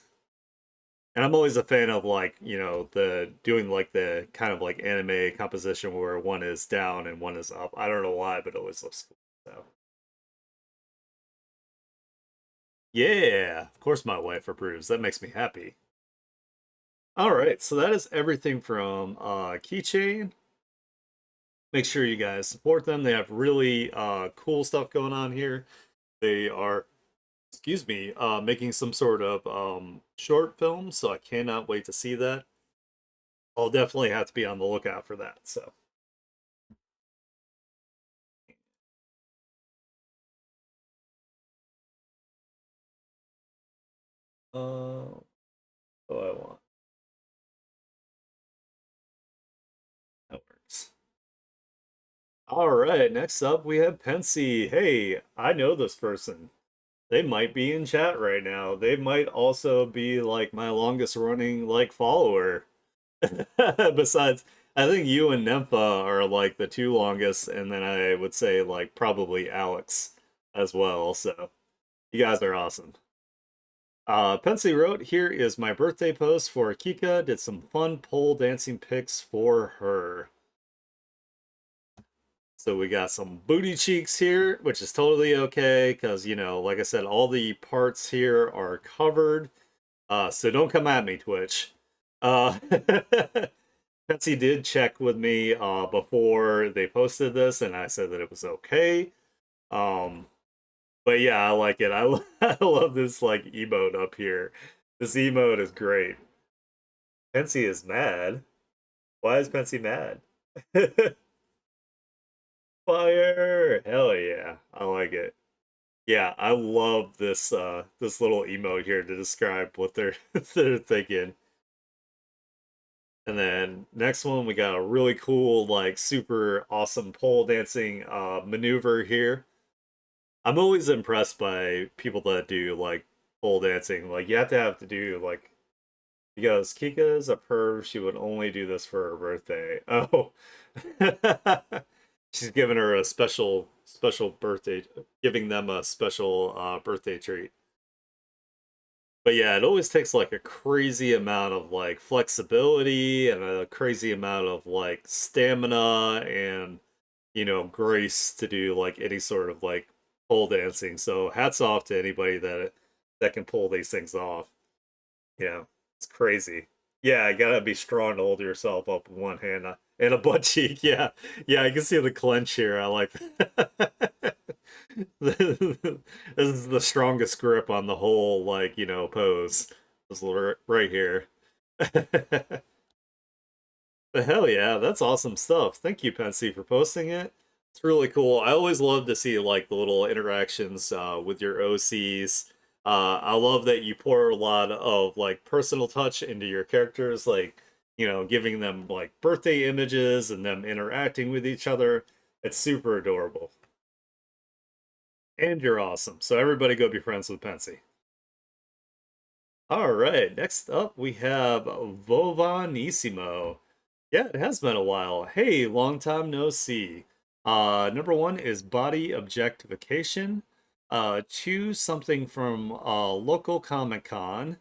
Speaker 1: And I'm always a fan of like, the doing like the kind of like anime composition where one is down and one is up. I don't know why, but it always looks cool. So yeah, of course my wife approves. That makes me happy. All right, so that is everything from Keychain. Make sure you guys support them. They have really cool stuff going on here. They are, excuse me, making some sort of short film, so I cannot wait to see that. I'll definitely have to be on the lookout for that. So, what do I want? That works. All right, next up we have Pensy. Hey, I know this person. They might be in chat right now. They might also be like my longest running like follower. Besides, I think you and Nympha are like the two longest, and then I would say like probably Alex as well. So you guys are awesome. Pensy wrote, here is my birthday post for Kika. Did some fun pole dancing pics for her. So we got some booty cheeks here, which is totally okay because, like I said, all the parts here are covered. So don't come at me, Twitch. Betsy did check with me before they posted this, and I said that it was okay. Um, but yeah, I like it. I love this like emote up here. This emote is great. Pensy is mad. Why is Pensy mad? Fire! Hell yeah, I like it. Yeah, I love this little emote here to describe what they're they're thinking. And then next one, we got a really cool, like super awesome pole dancing maneuver here. I'm always impressed by people that do like pole dancing. Like you have to do like because Kika is a perv, she would only do this for her birthday. Oh. She's giving her a special birthday, giving them a special birthday treat. But yeah, it always takes like a crazy amount of like flexibility and a crazy amount of like stamina and grace to do like any sort of like pole dancing. So hats off to anybody that can pull these things off. It's crazy. Yeah, you gotta be strong to hold yourself up with one hand and a butt cheek. Yeah, yeah, I can see the clench here. I like that. This is the strongest grip on the whole, like, pose. This right here. But hell yeah, that's awesome stuff. Thank you, Pensy, for posting it. It's really cool. I always love to see like the little interactions with your OCs. I love that you pour a lot of like personal touch into your characters, like giving them like birthday images and them interacting with each other. It's super adorable. And you're awesome. So everybody go be friends with Pensy. All right, next up we have Vovanissimo. Yeah, it has been a while. Hey, long time no see. Number one is body objectification. Two, something from local Comic Con.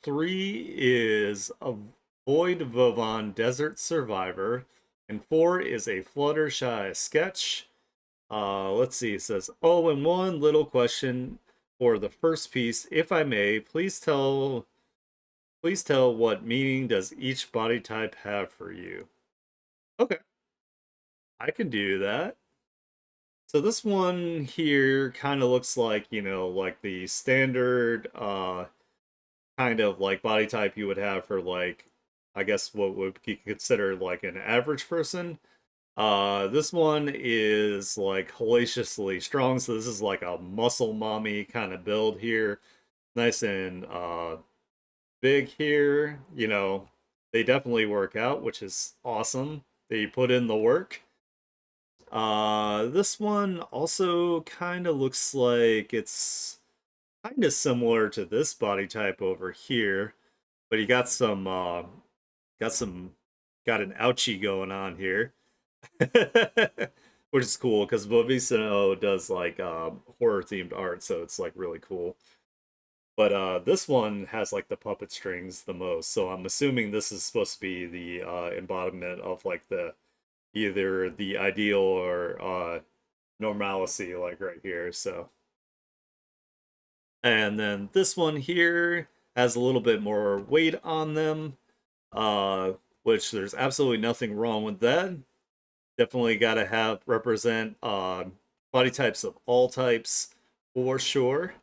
Speaker 1: Three is Avoid Vovan Desert Survivor. And four is a Fluttershy sketch. Let's see. It says, oh, and one little question for the first piece, if I may, please tell what meaning does each body type have for you? Okay, I can do that. So this one here kind of looks like, like the standard kind of like body type you would have for like I guess what would be considered like an average person. This one is like hellaciously strong, so this is like a muscle mommy kind of build here. Nice and big here. They definitely work out, which is awesome. They put in the work. This one also kind of looks like it's kind of similar to this body type over here, but you got some, got an ouchie going on here, which is cool because Bobisino does like horror themed art, so it's like really cool. But this one has like the puppet strings the most, so I'm assuming this is supposed to be the embodiment of like the either the ideal or normalcy, like right here. So, and then this one here has a little bit more weight on them, uh, which there's absolutely nothing wrong with that. Definitely got to have represent body types of all types for sure.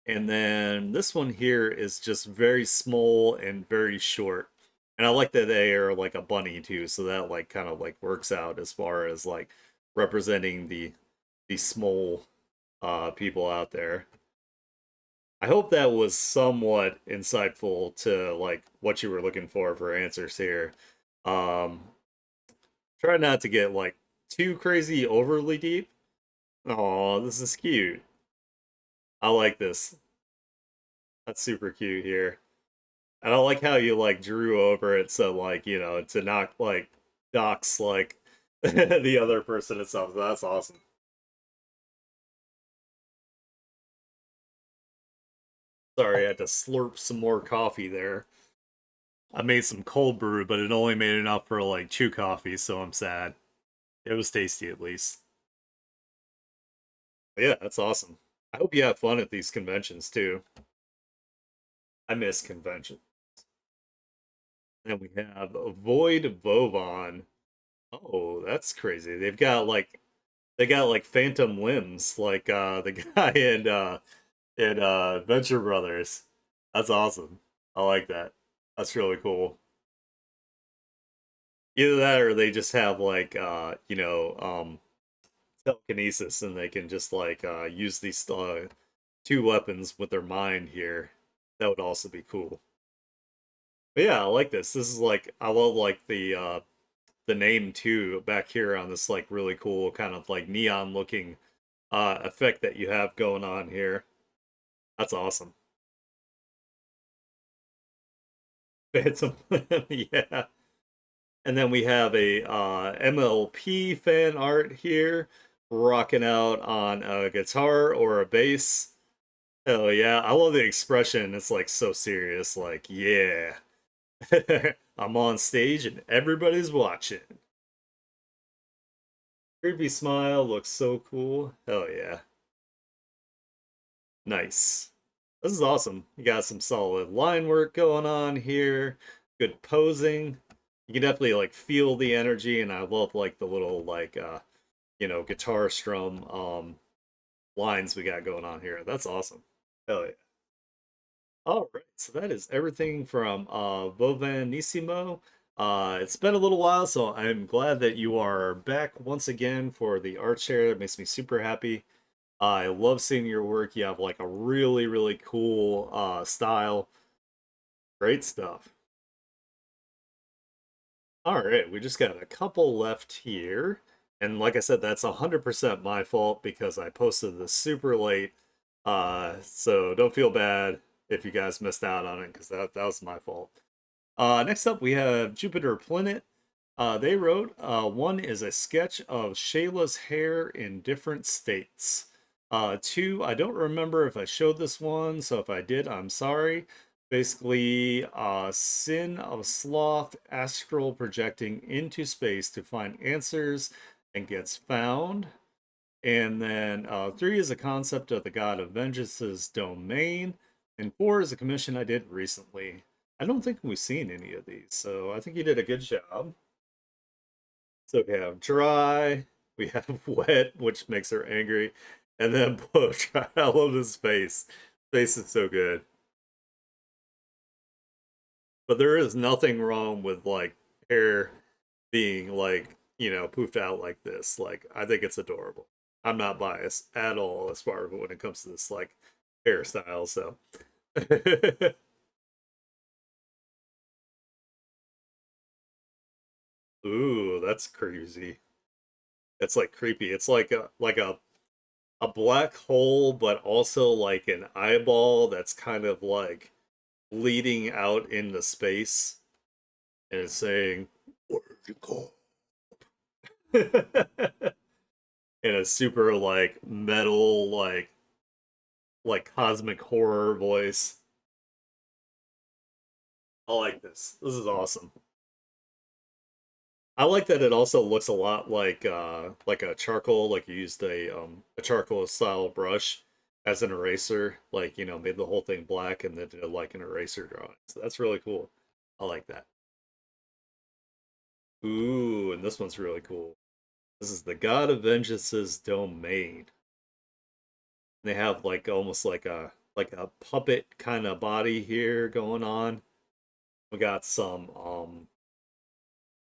Speaker 1: And then this one here is just very small and very short. And I like that they are like a bunny too, so that like kind of like works out as far as like representing the small people out there. I hope that was somewhat insightful to like what you were looking for answers here. Um Try not to get like too crazy overly deep. Oh, this is cute. I like this. That's super cute here. And I like how you like drew over it so like, to not like dox like the other person itself. So that's awesome. Sorry, I had to slurp some more coffee there. I made some cold brew, but it only made enough for like 2 coffees, so I'm sad. It was tasty at least. But yeah, that's awesome. I hope you have fun at these conventions too. I miss convention. And we have Void Vovon. Oh, that's crazy. They got like phantom limbs, like the guy in Venture Brothers. That's awesome. I like that. That's really cool. Either that or they just have like telekinesis and they can just like use these two weapons with their mind here. That would also be cool. But yeah, I like this. This is like I love like the name too back here on this like really cool kind of like neon looking effect that you have going on here. That's awesome. Phantom, yeah. And then we have a MLP fan art here, rocking out on a guitar or a bass. Hell yeah, I love the expression. It's like so serious, like yeah, I'm on stage and everybody's watching. Creepy smile looks so cool. Hell yeah, nice. This is awesome. You got some solid line work going on here. Good posing. You can definitely like feel the energy, and I love like the little like guitar strum lines we got going on here. That's awesome. Hell yeah. All right, so that is everything from Vovanissimo. It's been a little while, so I'm glad that you are back once again for the art share. It makes me super happy. I love seeing your work. You have like a really, really cool style. Great stuff. All right, we just got a couple left here. And like I said, that's 100% my fault because I posted this super late. So don't feel bad if you guys missed out on it because that was my fault. Next up, we have Jupiter Planet. They wrote one is a sketch of Shayla's hair in different states. Two, I don't remember if I showed this one, so if I did, I'm sorry. Basically, sin of sloth astral projecting into space to find answers and gets found. And then three is a concept of the god of vengeance's domain. And four is a commission I did recently. I don't think we've seen any of these, so I think you did a good job. So we have dry, we have wet, which makes her angry, and then blow dry. I love his face. Face is so good. But there is nothing wrong with like hair being like, poofed out like this. Like I think it's adorable. I'm not biased at all as far as when it comes to this like hairstyle, so ooh, that's crazy. It's like creepy. It's like a black hole, but also like an eyeball that's kind of like leading out into space and it's saying, "Where'd you go?" In a super like metal, like cosmic horror voice. I like this. This is awesome. I like that it also looks a lot like a charcoal, like you used a charcoal style brush as an eraser, like made the whole thing black and then did like an eraser drawing. So that's really cool. I like that. Ooh, and this one's really cool. This is the God of Vengeance's domain. They have like almost like a puppet kind of body here going on. We got some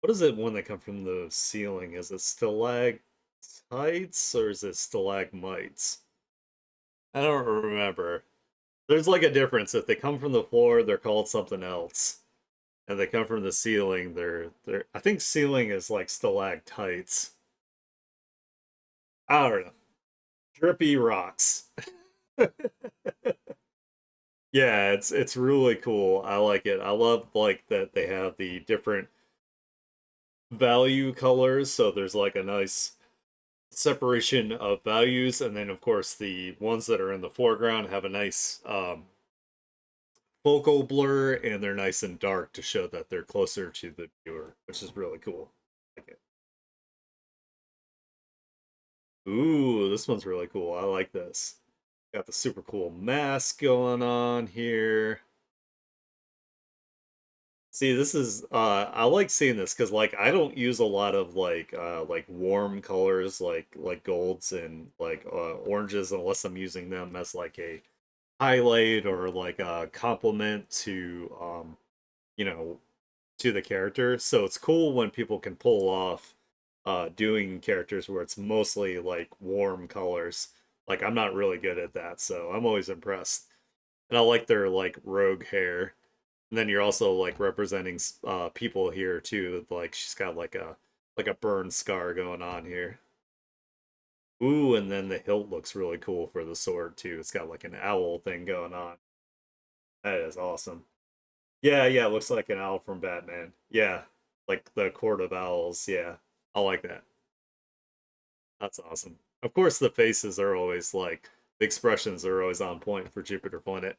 Speaker 1: what is it when they come from the ceiling? Is it stalactites or is it stalagmites? I don't remember. There's like a difference. If they come from the floor, they're called something else. And they come from the ceiling, they're I think ceiling is like stalactites. I don't know. Drippy rocks. Yeah, it's really cool. I like it. I love like that they have the different value colors, so there's like a nice separation of values, and then of course the ones that are in the foreground have a nice focal blur, and they're nice and dark to show that they're closer to the viewer, which is really cool. I like it. Ooh, this one's really cool. I like this. Got the super cool mask going on here. See, this is I like seeing this because like I don't use a lot of like warm colors like golds and like oranges unless I'm using them as like a highlight or like a compliment to you know to the character. So it's cool when people can pull off doing characters where it's mostly like warm colors. Like I'm not really good at that, so I'm always impressed. And I like their like rogue hair. And then you're also like representing people here too. Like she's got like a burn scar going on here. Ooh, and then the hilt looks really cool for the sword too. It's got like an owl thing going on. That is awesome. Yeah, yeah, it looks like an owl from Batman. Yeah, like the Court of Owls. Yeah, I like that. That's awesome. Of course, the faces are always like the expressions are always on point for Jupiter Planet.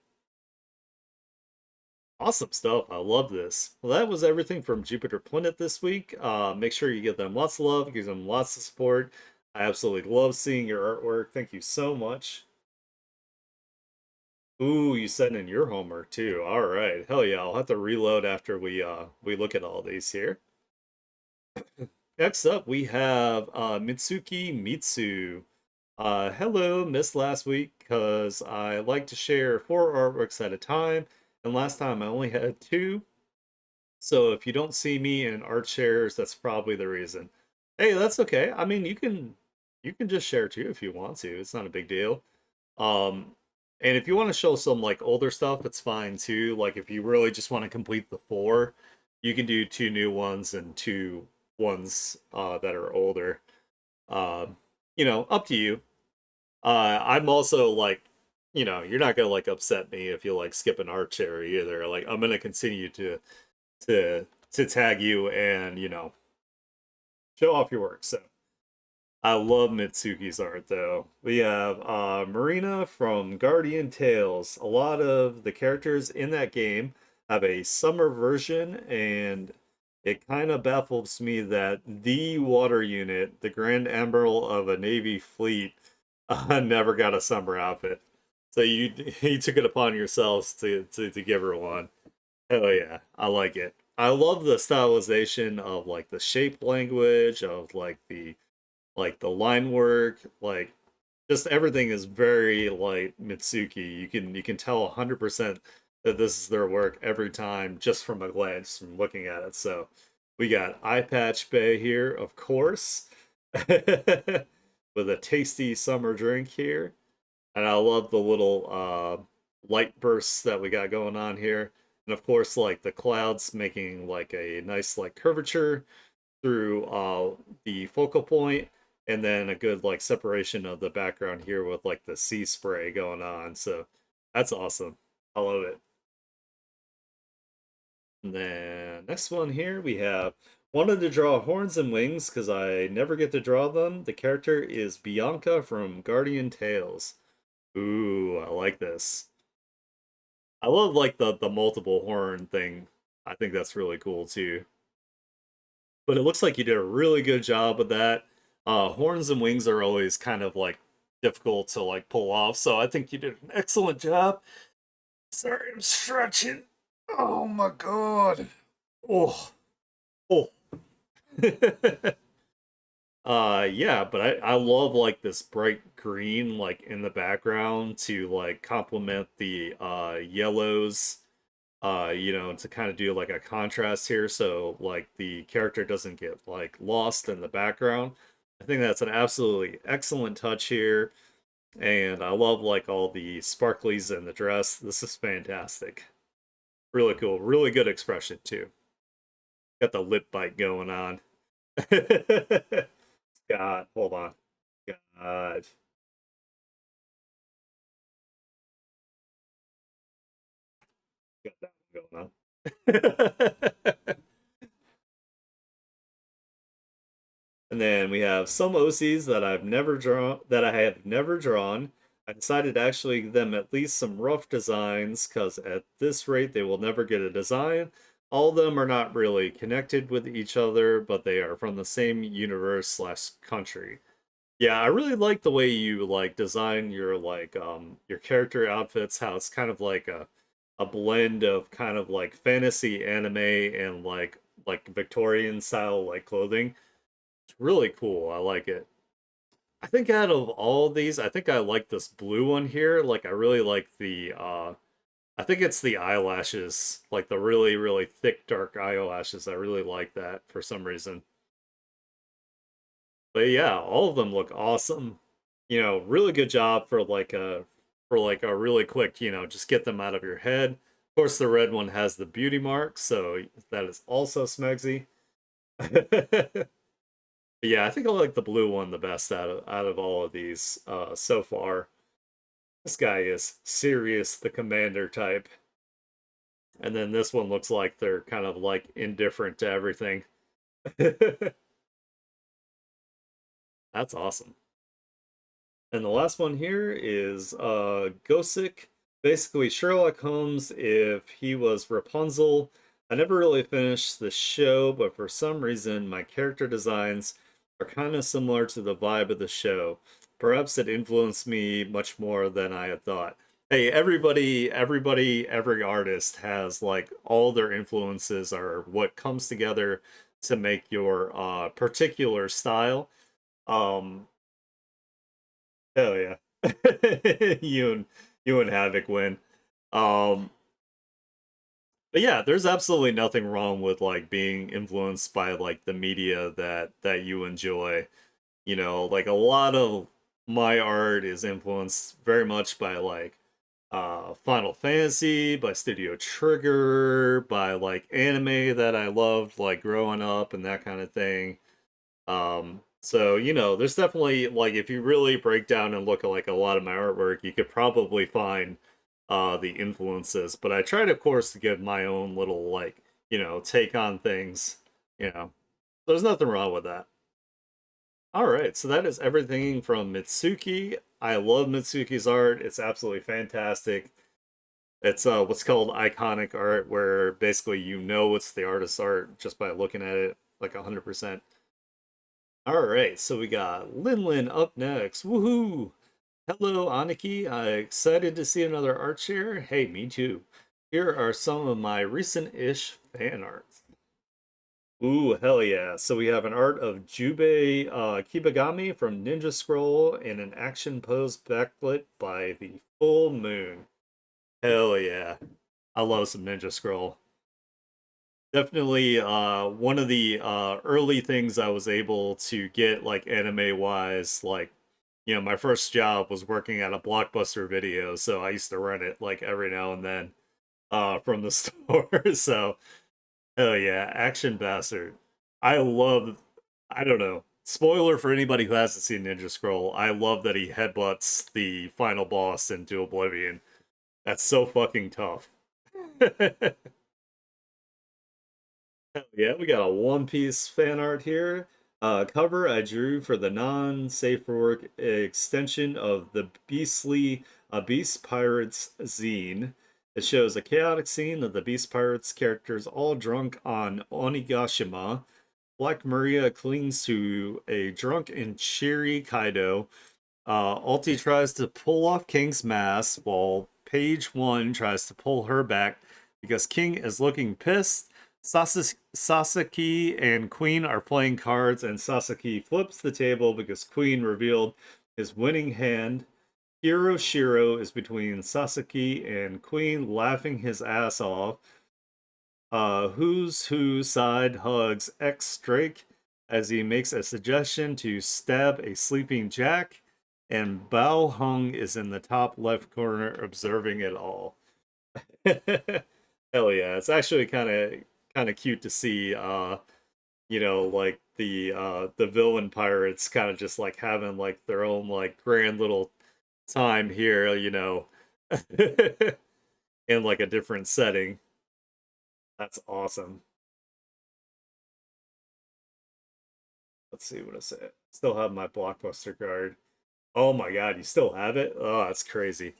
Speaker 1: Awesome stuff. I love this. Well, that was everything from Jupiter Planet this week. Make sure you give them lots of love, give them lots of support. I absolutely love seeing your artwork. Thank you so much. Ooh, you sent in your homework too. All right. Hell yeah. I'll have to reload after we look at all these here. Next up, we have Mitsuki Mitsu. Hello, missed last week because I like to share four artworks at a time, and last time I only had two. So if you don't see me in art shares, that's probably the reason. Hey, that's okay. I mean, you can just share too if you want to. It's not a big deal. Um, and if you want to show some like older stuff, it's fine too. Like if you really just want to complete the four, you can do two new ones and two ones that are older. Up to you. I'm also like, you're not gonna like upset me if you like skip an art share either. Like I'm gonna continue to tag you and show off your work. So I love Mitsuki's art though. We have Marina from Guardian Tales. A lot of the characters in that game have a summer version, and it kind of baffles me that the water unit, the Grand Admiral of a Navy fleet, never got a summer outfit. So you took it upon yourselves to give her one. Hell yeah, I like it. I love the stylization of like the shape language of like the line work, like just everything is very like Mitsuki. You can tell 100% that this is their work every time just from a glance from looking at it. So we got Eye Patch Bay here, of course, with a tasty summer drink here. And I love the little light bursts that we got going on here. And of course, like the clouds making like a nice like curvature through the focal point, and then a good like separation of the background here with like the sea spray going on. So that's awesome. I love it. And then next one here we have wanted to draw horns and wings because I never get to draw them. The character is Bianca from Guardian Tales. Ooh, I like this. I love like the multiple horn thing. I think that's really cool too. But it looks like you did a really good job with that. Horns and wings are always kind of like difficult to like pull off, so I think you did an excellent job. Sorry, I'm stretching. Oh my god. Oh, oh. Yeah, but I love like this bright green like in the background to like complement the yellows, to kind of do like a contrast here so like the character doesn't get like lost in the background. I think that's an absolutely excellent touch here, and I love like all the sparklies in the dress. This is fantastic. Really cool. Really good expression too. Got the lip bite going on. God, hold on. God. Got that one going on. And then we have some OCs that I have never drawn. I decided to actually give them at least some rough designs because at this rate they will never get a design. All of them are not really connected with each other, but they are from the same universe slash country. Yeah, I really like the way you like design your character outfits, how it's kind of like a blend of kind of like fantasy anime and like Victorian style like clothing. It's really cool. I like it. I think out of all of these, I think I like this blue one here. Like I really like the I think it's the eyelashes, like the really, really thick, dark eyelashes. I really like that for some reason. But yeah, all of them look awesome. Really good job for like a really quick, just get them out of your head. Of course, the red one has the beauty mark, so that is also smegsy. Yeah, I think I like the blue one the best out of all of these so far. This guy is serious, the commander type. And then this one looks like they're kind of like indifferent to everything. That's awesome. And the last one here is Gosick. Basically, Sherlock Holmes if he was Rapunzel. I never really finished the show, but for some reason, my character designs are kind of similar to the vibe of the show. Perhaps it influenced me much more than I had thought. Hey, everybody, every artist has like all their influences are what comes together to make your particular style. Um, Hell yeah. You and Havoc win. Um But yeah, there's absolutely nothing wrong with like being influenced by like the media that you enjoy. You know, like a lot of my art is influenced very much by like Final Fantasy, by Studio Trigger, by like anime that I loved like growing up and that kind of thing. So you know, there's definitely like if you really break down and look at like a lot of my artwork, you could probably find the influences. But I tried, of course, to give my own little like, you know, take on things, you know. There's nothing wrong with that. All right, so that is everything from Mitsuki. I love Mitsuki's art. It's absolutely fantastic. It's what's called iconic art, where basically you know it's the artist's art just by looking at it like 100%. All right, so we got Lin Lin up next. Woohoo! Hello, Aniki. Excited to see another art share. Hey, me too. Here are some of my recent-ish fan art. Ooh, hell yeah. So we have an art of Jubei Kibagami from Ninja Scroll and an action pose backlit by the full moon. Hell yeah. I love some Ninja Scroll. Definitely one of the early things I was able to get like anime wise, like you know, my first job was working at a Blockbuster Video, so I used to rent it like every now and then from the store. So hell yeah, Action Bastard. I love, I don't know. Spoiler for anybody who hasn't seen Ninja Scroll. I love that he headbutts the final boss into oblivion. That's so fucking tough. Hell yeah, we got a One Piece fan art here. Cover I drew for the non-safe for work extension of the Beastly Beast Pirates zine. It shows a chaotic scene of the Beast Pirates characters all drunk on Onigashima. Black Maria clings to a drunk and cheery Kaido. Alti tries to pull off King's mask while Page One tries to pull her back because King is looking pissed. Sasaki and Queen are playing cards, and Sasaki flips the table because Queen revealed his winning hand. Hiro Shiro is between Sasaki and Queen, laughing his ass off. Who's Who side hugs ex Drake as he makes a suggestion to stab a sleeping Jack, and Bao Hung is in the top left corner observing it all. Hell yeah, it's actually kind of cute to see you know, like the villain pirates kind of just like having like their own like grand little time here, you know, in like a different setting. That's awesome. Let's see what I say. Still have my Blockbuster card. Oh my god, you still have it? Oh, that's crazy.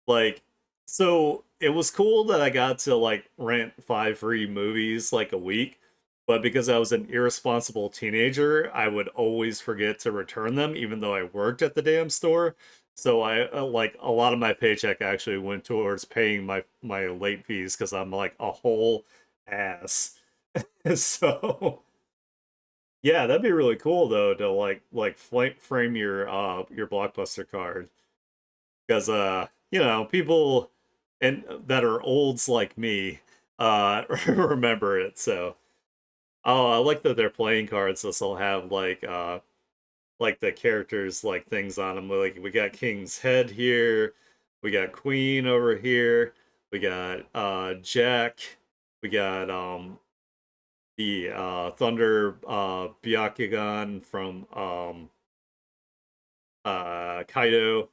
Speaker 1: Like, so it was cool that I got to like rent 5 free movies like a week, but because I was an irresponsible teenager, I would always forget to return them, even though I worked at the damn store. So I like a lot of my paycheck actually went towards paying my late fees because I'm like a whole ass. So yeah, that'd be really cool though to like frame your Blockbuster card because you know people and that are olds like me remember it. So oh, I like that they're playing cards. This will have like the characters like things on them. Like we got King's head here, we got Queen over here, we got Jack, we got the Thunder Byakugan from Kaido.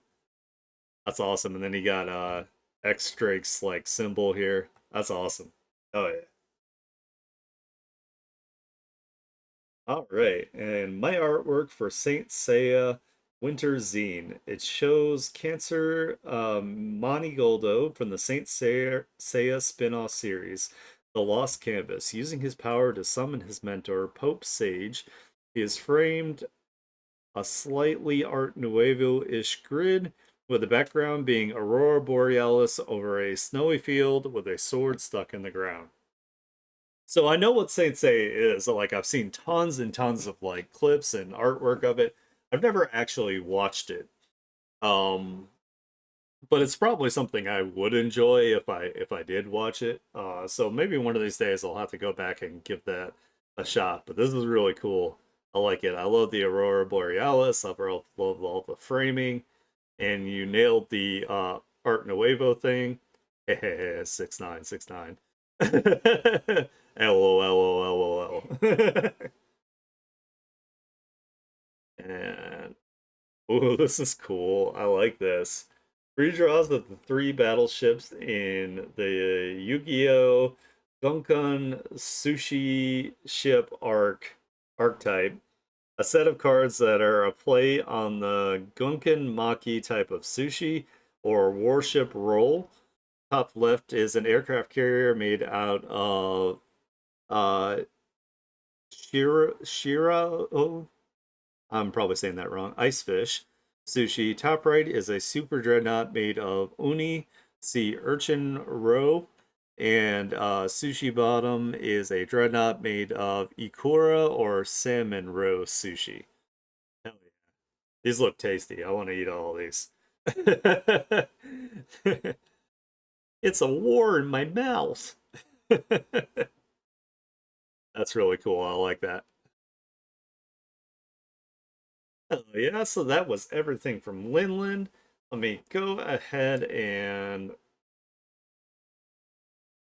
Speaker 1: That's awesome. And then you got X Drake's like symbol here. That's awesome. Oh yeah. All right. And my artwork for Saint Seiya Winter Zine. It shows Cancer Monigoldo from the Seiya spin-off series, The Lost Canvas, using his power to summon his mentor, Pope Sage. He is framed a slightly Art Nouveau-ish grid, with the background being Aurora Borealis over a snowy field with a sword stuck in the ground. So I know what Saint Seiya is. Like I've seen tons and tons of like clips and artwork of it. I've never actually watched it. Um, but it's probably something I would enjoy if I did watch it. So maybe one of these days I'll have to go back and give that a shot. But this is really cool. I like it. I love the Aurora Borealis. I love all the framing, and you nailed the Art Nuevo thing. 6969. LOL. And oh, this is cool. I like this. Redraws of the three battleships in the Yu-Gi-Oh! Gunkan Sushi Ship archetype. A set of cards that are a play on the Gunkan Maki type of sushi or warship role. Top left is an aircraft carrier made out of uh Shira I'm probably saying that wrong. Icefish. Sushi. Top right is a super dreadnought made of uni, sea urchin roe. And sushi bottom is a dreadnought made of ikura or salmon roe sushi. Hell yeah. These look tasty. I want to eat all these. It's a war in my mouth. That's really cool. I like that. Oh, yeah, so that was everything from Linland. Let me go ahead and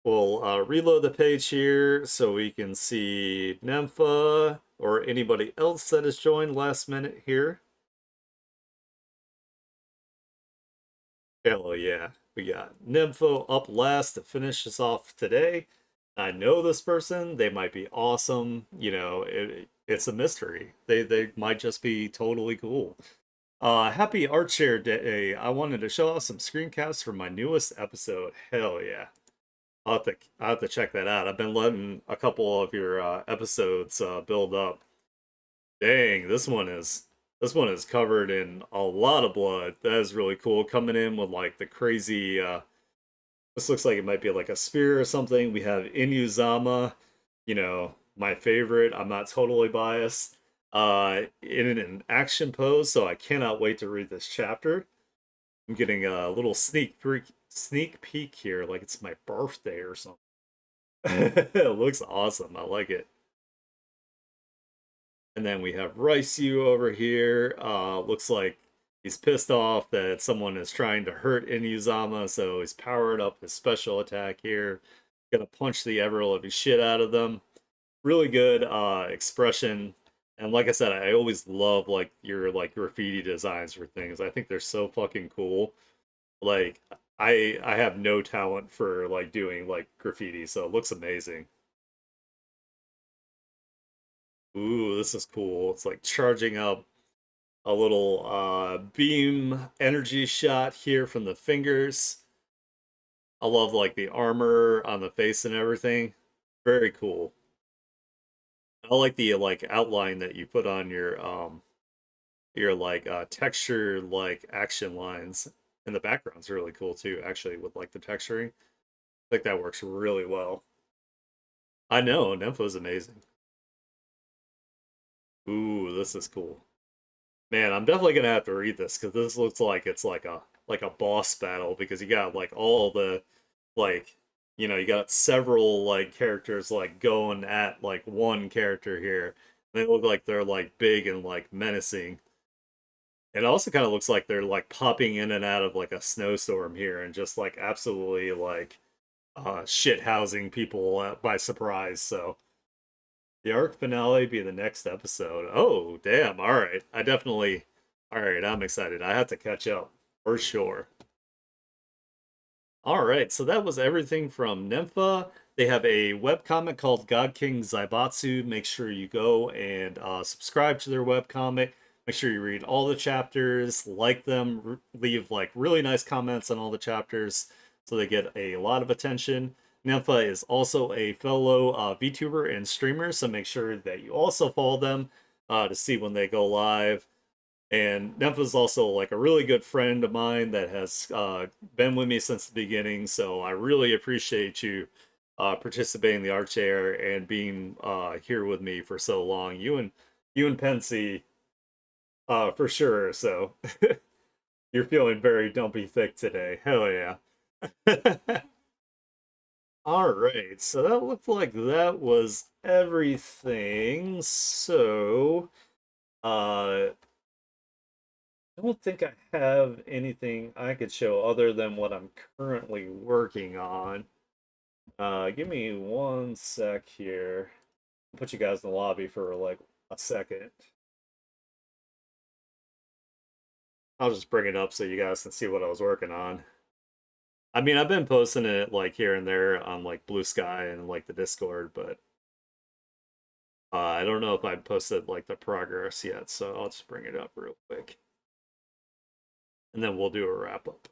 Speaker 1: we'll reload the page here so we can see Nympha or anybody else that has joined last minute here. Hell yeah, we got Nympho up last to finish us off today. I know this person; they might be awesome. You know, it's a mystery. They might just be totally cool. Happy Art Share Day. I wanted to show off some screencasts from my newest episode. Hell yeah. I'll have to check that out. I've been letting a couple of your episodes build up. Dang, this one is covered in a lot of blood. That is really cool. Coming in with like the crazy this looks like it might be like a spear or something. We have Inuyama, you know, my favorite. I'm not totally biased. In an action pose, so I cannot wait to read this chapter. I'm getting a little sneak peek here, like it's my birthday or something. It looks awesome. I like it. And then we have Raisu over here. Looks like he's pissed off that someone is trying to hurt Inuyasama, so he's powered up his special attack here. Gonna punch the ever living shit out of them. Really good expression. And like I said, I always love like your like graffiti designs for things. I think they're so fucking cool. Like I have no talent for like doing like graffiti, so it looks amazing. Ooh, this is cool. It's like charging up a little beam energy shot here from the fingers. I love like the armor on the face and everything. Very cool. I like the like outline that you put on your like texture like action lines. And the background's really cool too, actually, with like the texturing. I think that works really well. I know, Nympho's amazing. Ooh, this is cool. Man, I'm definitely gonna have to read this because this looks like it's like a boss battle because you got like all the like you know you got several like characters like going at like one character here. They look like they're like big and like menacing. It also kind of looks like they're like popping in and out of like a snowstorm here and just like absolutely like shit housing people by surprise. So the arc finale be the next episode. Oh, damn. All right. All right. I'm excited. I have to catch up for sure. All right. So that was everything from Nympha. They have a webcomic called God King Zaibatsu. Make sure you go and subscribe to their webcomic. Make sure you read all the chapters, like them, leave like really nice comments on all the chapters so they get a lot of attention. Nympha is also a fellow VTuber and streamer, so make sure that you also follow them to see when they go live. And Nympha is also like a really good friend of mine that has been with me since the beginning. So I really appreciate you participating in the art chair and being here with me for so long. You and Pensy for sure. So You're feeling very dumpy thick today. Hell yeah. All right, so that looked like that was everything. So, I don't think I have anything I could show other than what I'm currently working on. Give me one sec here. I'll put you guys in the lobby for like a second. I'll just bring it up so you guys can see what I was working on. I mean, I've been posting it like here and there on like Blue Sky and like the Discord, but I don't know if I posted like the progress yet, so I'll just bring it up real quick. And then we'll do a wrap up.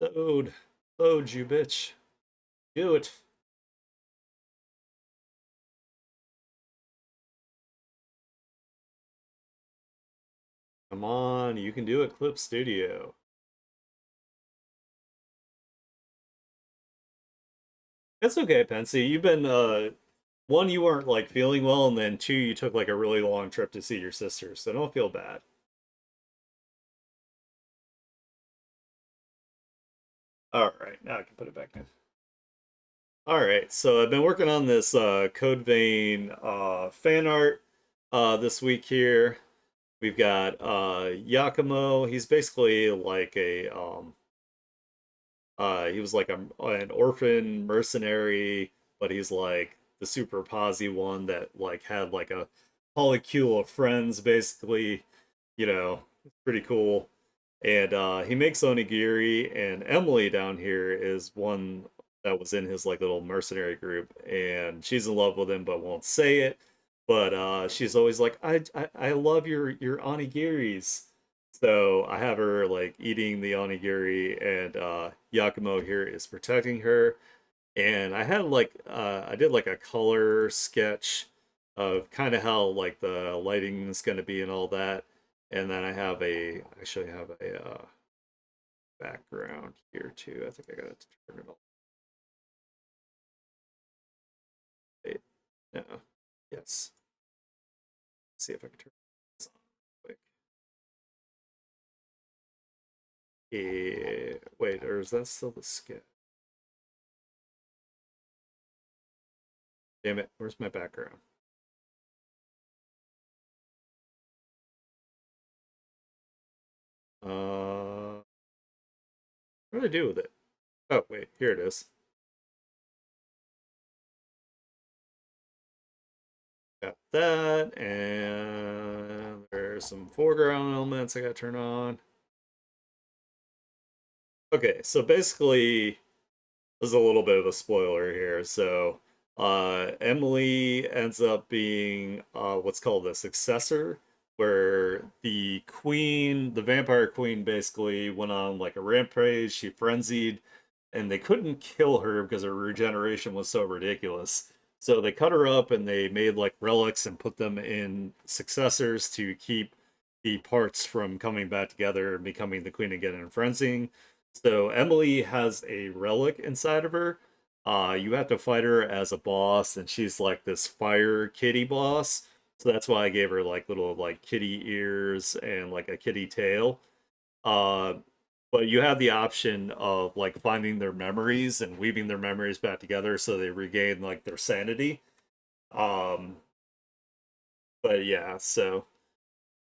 Speaker 1: Load. Load, you bitch. Do it. Come on, you can do it, Clip Studio. It's okay, Pensy. You've been one, you weren't like feeling well, and then two, you took like a really long trip to see your sister, so don't feel bad. All right, now I can put it back in. All right, so I've been working on this Code Vein fan art this week here. We've got Yakumo. He's basically like a he was like an orphan mercenary, but he's like the super posy one that like had like a polycule of friends basically, you know, pretty cool. And he makes onigiri, and Emily down here is one that was in his like little mercenary group, and she's in love with him but won't say it. But she's always like, I love your onigiris. So I have her like eating the onigiri, and Yakumo here is protecting her. And I had like I did like a color sketch of kind of how like the lighting is going to be and all that. And then I have a actually have a background here too. I think I got to turn it all. Wait, no, yes. Let's see if I can turn this on quick. Wait, or is that still the sketch? Damn it, where's my background? What did I do with it? Oh, wait, here it is. Got that, and there's some foreground elements I got to turn on. Okay, so basically, this is a little bit of a spoiler here. So, Emily ends up being what's called a successor, where the queen, the vampire queen, basically went on like a rampage. She frenzied, and they couldn't kill her because her regeneration was so ridiculous. So they cut her up and they made like relics and put them in successors to keep the parts from coming back together and becoming the queen again and frenzying. So Emily has a relic inside of her. You have to fight her as a boss, and she's like this fire kitty boss. So that's why I gave her like little like kitty ears and like a kitty tail. Uh, but you have the option of like finding their memories and weaving their memories back together so they regain like their sanity. Um, but yeah, so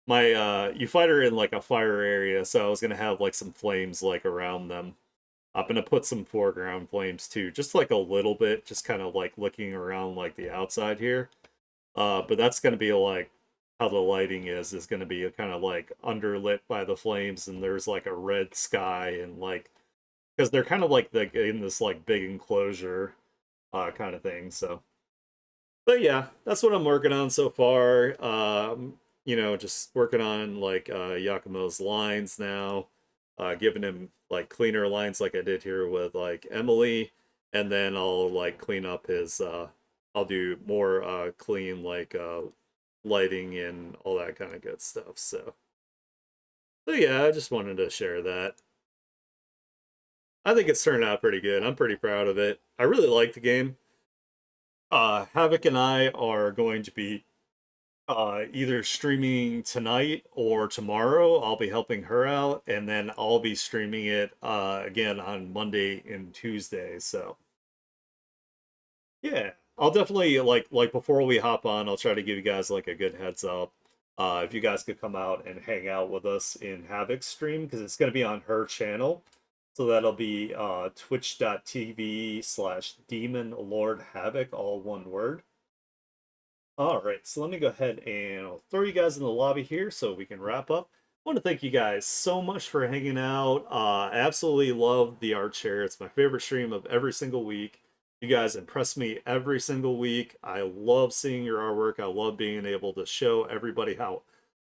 Speaker 1: my you fight her in like a fire area, so I was gonna have like some flames like around them. I'm gonna put some foreground flames too, just like a little bit, just kind of like looking around like the outside here. But that's gonna be like how the lighting is gonna be kind of like underlit by the flames, and there's like a red sky and like because they're kind of like in this like big enclosure kind of thing. So, but yeah, that's what I'm working on so far. Just working on like Yakumo's lines now, giving him like cleaner lines like I did here with like Emily, and then I'll like clean up his I'll do more clean like lighting and all that kind of good stuff. So yeah, I just wanted to share that. I think it's turned out pretty good. I'm pretty proud of it. I really like the game. Havoc and I are going to be Either streaming tonight or tomorrow. I'll be helping her out, and then I'll be streaming it again on Monday and Tuesday. So yeah, I'll definitely like before we hop on, I'll try to give you guys like a good heads up. If you guys could come out and hang out with us in Havoc's stream because it's gonna be on her channel. So that'll be twitch.tv/ Demon Lord Havoc, all one word. All right, so let me go ahead and I'll throw you guys in the lobby here so we can wrap up. I want to thank you guys so much for hanging out. I absolutely love the art share. It's my favorite stream of every single week. You guys impress me every single week. I love seeing your artwork. I love being able to show everybody how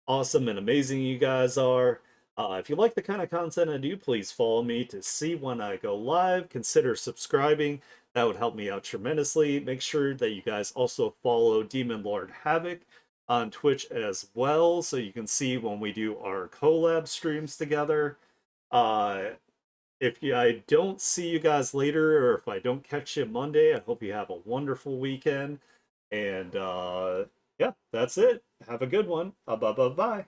Speaker 1: awesome and amazing you guys are. If you like the kind of content I do, please follow me to see when I go live. Consider subscribing. That would help me out tremendously. Make sure that you guys also follow Demon Lord Havoc on Twitch as well, so you can see when we do our collab streams together. Uh, I don't see you guys later, or if I don't catch you Monday, I hope you have a wonderful weekend. And yeah, that's it. Have a good one. Bye bye bye.